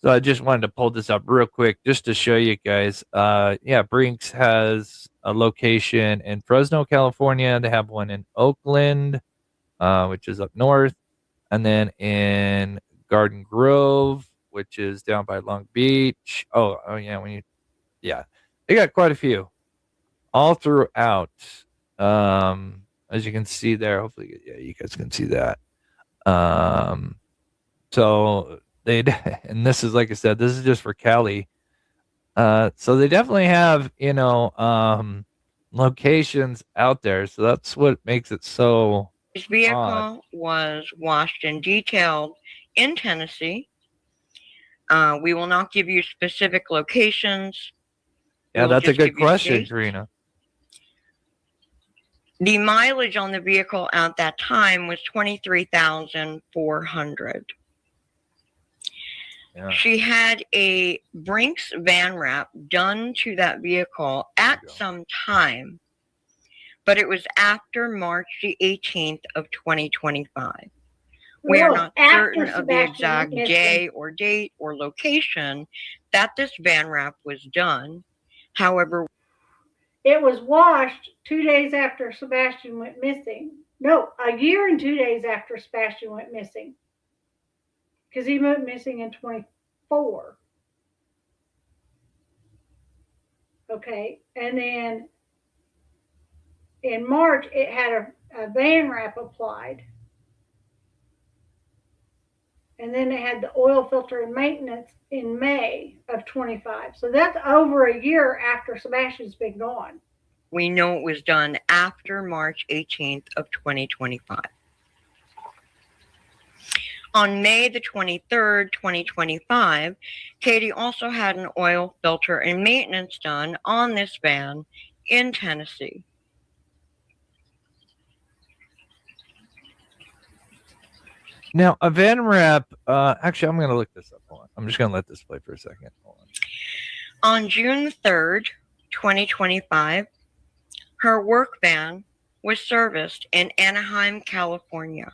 So I just wanted to pull this up real quick just to show you guys. Yeah, Brinks has a location in Fresno, California. They have one in Oakland, which is up north, and then in Garden Grove, which is down by Long Beach. Oh yeah, they got quite a few all throughout. As you can see there, hopefully, yeah, you guys can see that. So and this is, like I said, this is just for Cali. So they definitely have, locations out there. So that's what makes it so his vehicle odd. was washed and detailed in Tennessee. We will not give you specific locations. Yeah, that's a good question, Karina. The mileage on the vehicle at that time was 23,400. Yeah. She had a Brinks van wrap done to that vehicle at some time, but it was after March the 18th of 2025. We are not certain of the exact day or date or location that this van wrap was done. However, it was washed 2 days after Sebastian went missing. No, a year and 2 days after Sebastian went missing. Because he went missing in 24. Okay, and then in March, it had a van wrap applied, and then they had the oil filter and maintenance in May of 25. So that's over a year after Sebastian's been gone. We know it was done after March 18th of 2025. On May the 23rd, 2025, Katie also had an oil filter and maintenance done on this van in Tennessee. Now, a van wrap, actually, I'm going to look this up. Hold on. I'm just going to let this play for a second. Hold on. On June 3rd, 2025, her work van was serviced in Anaheim, California.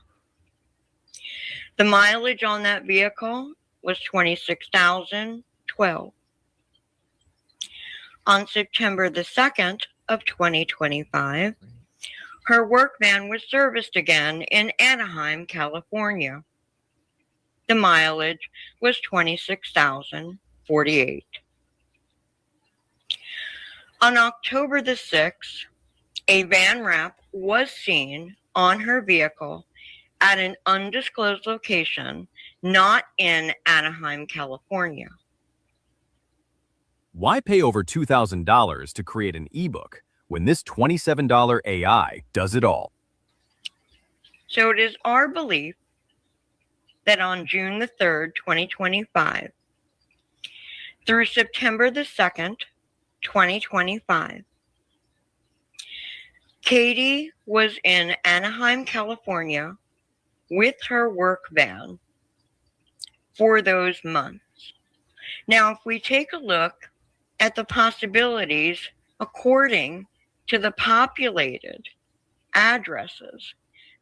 The mileage on that vehicle was 26,012. On September the 2nd of 2025, her work van was serviced again in Anaheim, California. The mileage was 26,048. On October the 6th, a van wrap was seen on her vehicle at an undisclosed location, not in Anaheim, California. Why pay over $2,000 to create an ebook when this $27 AI does it all? So it is our belief that on June the 3rd, 2025, through September the 2nd, 2025, Katie was in Anaheim, California with her work van for those months. Now, if we take a look at the possibilities according to the populated addresses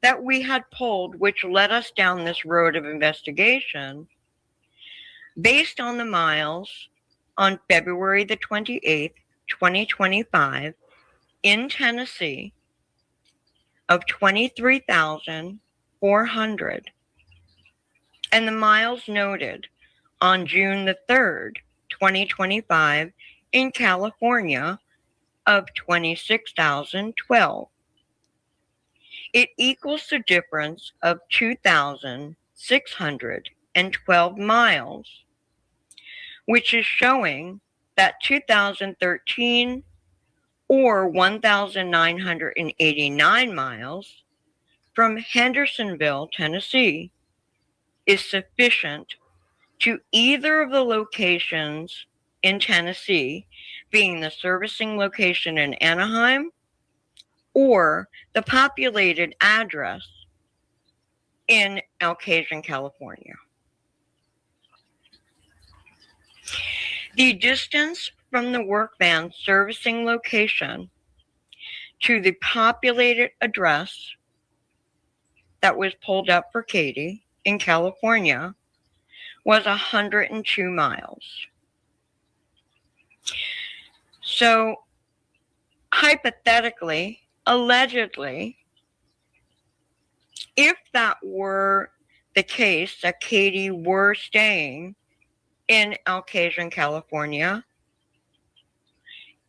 that we had pulled, which led us down this road of investigation, based on the miles on February the 28th, 2025, in Tennessee of 23,400, and the miles noted on June the 3rd, 2025, in California of 26,012. It equals the difference of 2,612 miles, which is showing that 2013 or 1,989 miles from Hendersonville, Tennessee, is sufficient to either of the locations in Tennessee, being the servicing location in Anaheim or the populated address in Accusation, California. The distance from the work van servicing location to the populated address that was pulled up for Katie in California was 102 miles. So, hypothetically, allegedly, if that were the case, that Katie were staying in Accusation, California,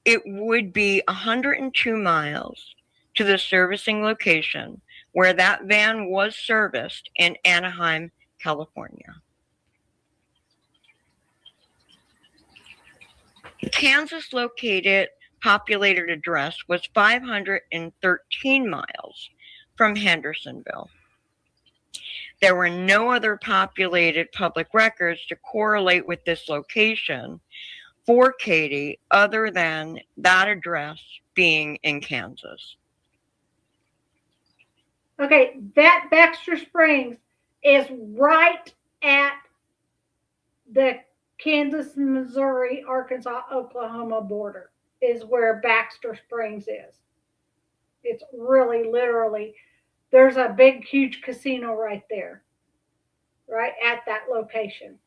it would be 102 miles to the servicing location where that van was serviced in Anaheim, California. Kansas located populated address was 513 miles from Hendersonville. There were no other populated public records to correlate with this location for Katie other than that address being in Kansas. Okay, that Baxter Springs is right at the Kansas, Missouri, Arkansas, Oklahoma border is where Baxter Springs is. It's really literally, there's a big, huge casino right there, right at that location.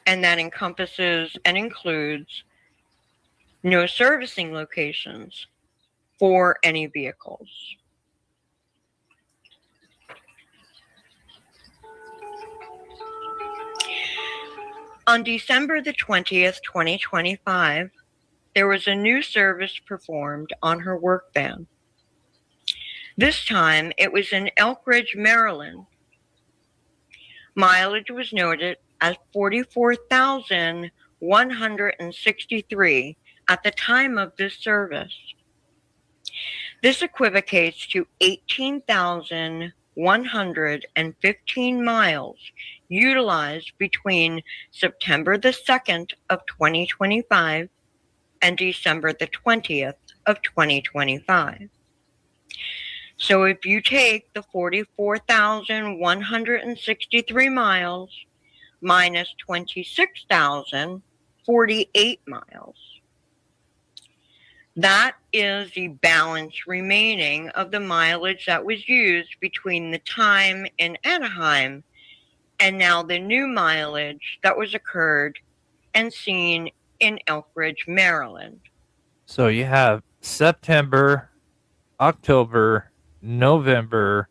And that encompasses and includes no servicing locations for any vehicles. On December the 20th, 2025, there was a new service performed on her work van. This time it was in Elk Ridge, Maryland. Mileage was noted as 44,163 at the time of this service. This equivocates to 18,115 miles utilized between September the 2nd of 2025 and December the 20th of 2025. So if you take the 44,163 miles minus 26,048 miles, that is the balance remaining of the mileage that was used between the time in Anaheim and now the new mileage that was occurred and seen in Elk Ridge, Maryland. So you have September, October, November,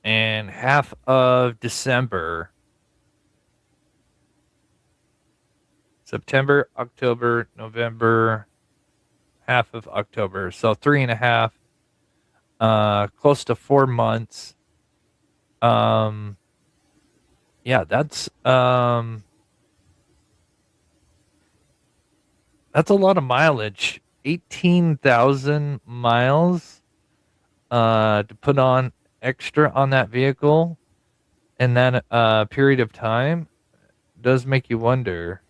and half of December. September, October, November, half of October. So 3.5, close to 4 months. Yeah, that's a lot of mileage. 18,000 miles to put on extra on that vehicle in that period of time does make you wonder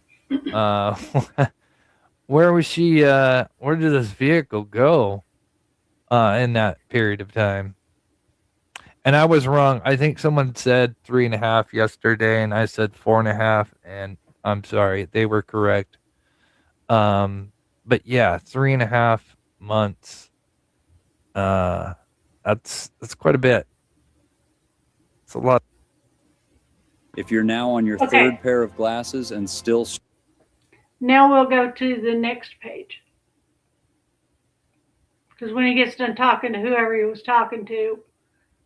where was she where did this vehicle go in that period of time. And I was wrong. I think someone said 3.5 yesterday and I said 4.5, and I'm sorry, they were correct. But yeah, 3.5 months. That's quite a bit. It's a lot. If you're now on your third pair of glasses and still... Now we'll go to the next page. Because when he gets done talking to whoever he was talking to,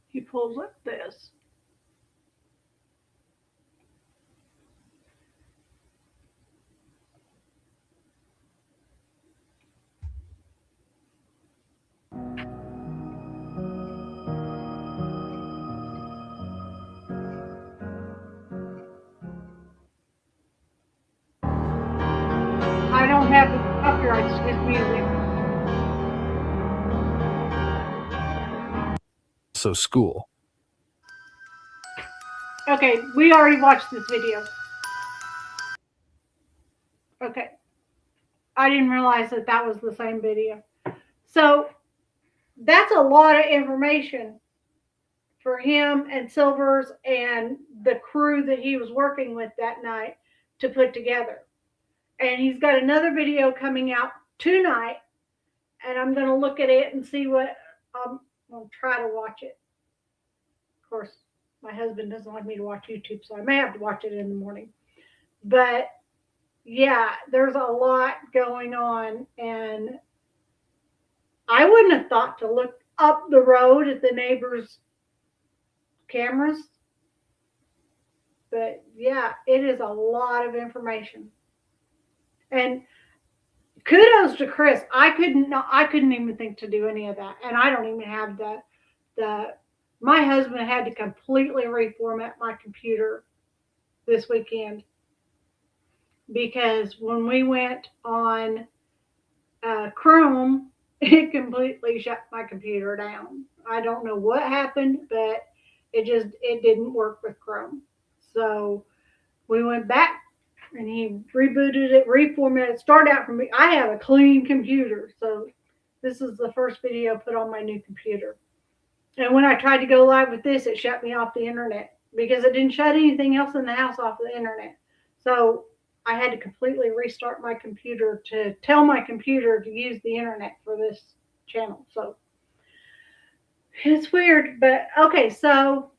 he pulls up this. I don't have the copyrights to his music. So school. Okay, we already watched this video. Okay. I didn't realize that that was the same video. So that's a lot of information for him and Silvers and the crew that he was working with that night to put together. And he's got another video coming out tonight, and I'm going to look at it and see what, I'll try to watch it. Of course, my husband doesn't like me to watch YouTube, so I may have to watch it in the morning. But yeah, there's a lot going on, and I wouldn't have thought to look up the road at the neighbors' cameras. But yeah, it is a lot of information. And kudos to Chris. I couldn't even think to do any of that. And I don't even have my husband had to completely reformat my computer this weekend, because when we went on Chrome, it completely shut my computer down. I don't know what happened, but it didn't work with Chrome. So we went back and he rebooted it, reformatted, started out from me. I have a clean computer, so this is the first video put on my new computer. And when I tried to go live with this, it shut me off the internet because it didn't shut anything else in the house off the internet. So I had to completely restart my computer to tell my computer to use the internet for this channel. So it's weird, but okay. So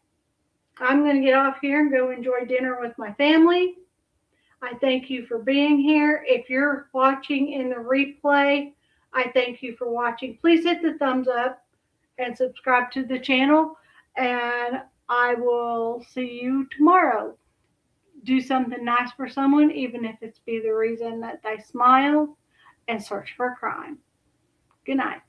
I'm going to get off here and go enjoy dinner with my family. I thank you for being here. If you're watching in the replay, I thank you for watching. Please hit the thumbs up and subscribe to the channel, and I will see you tomorrow. Do something nice for someone, even if it's be the reason that they smile. and search for a crime. Good night.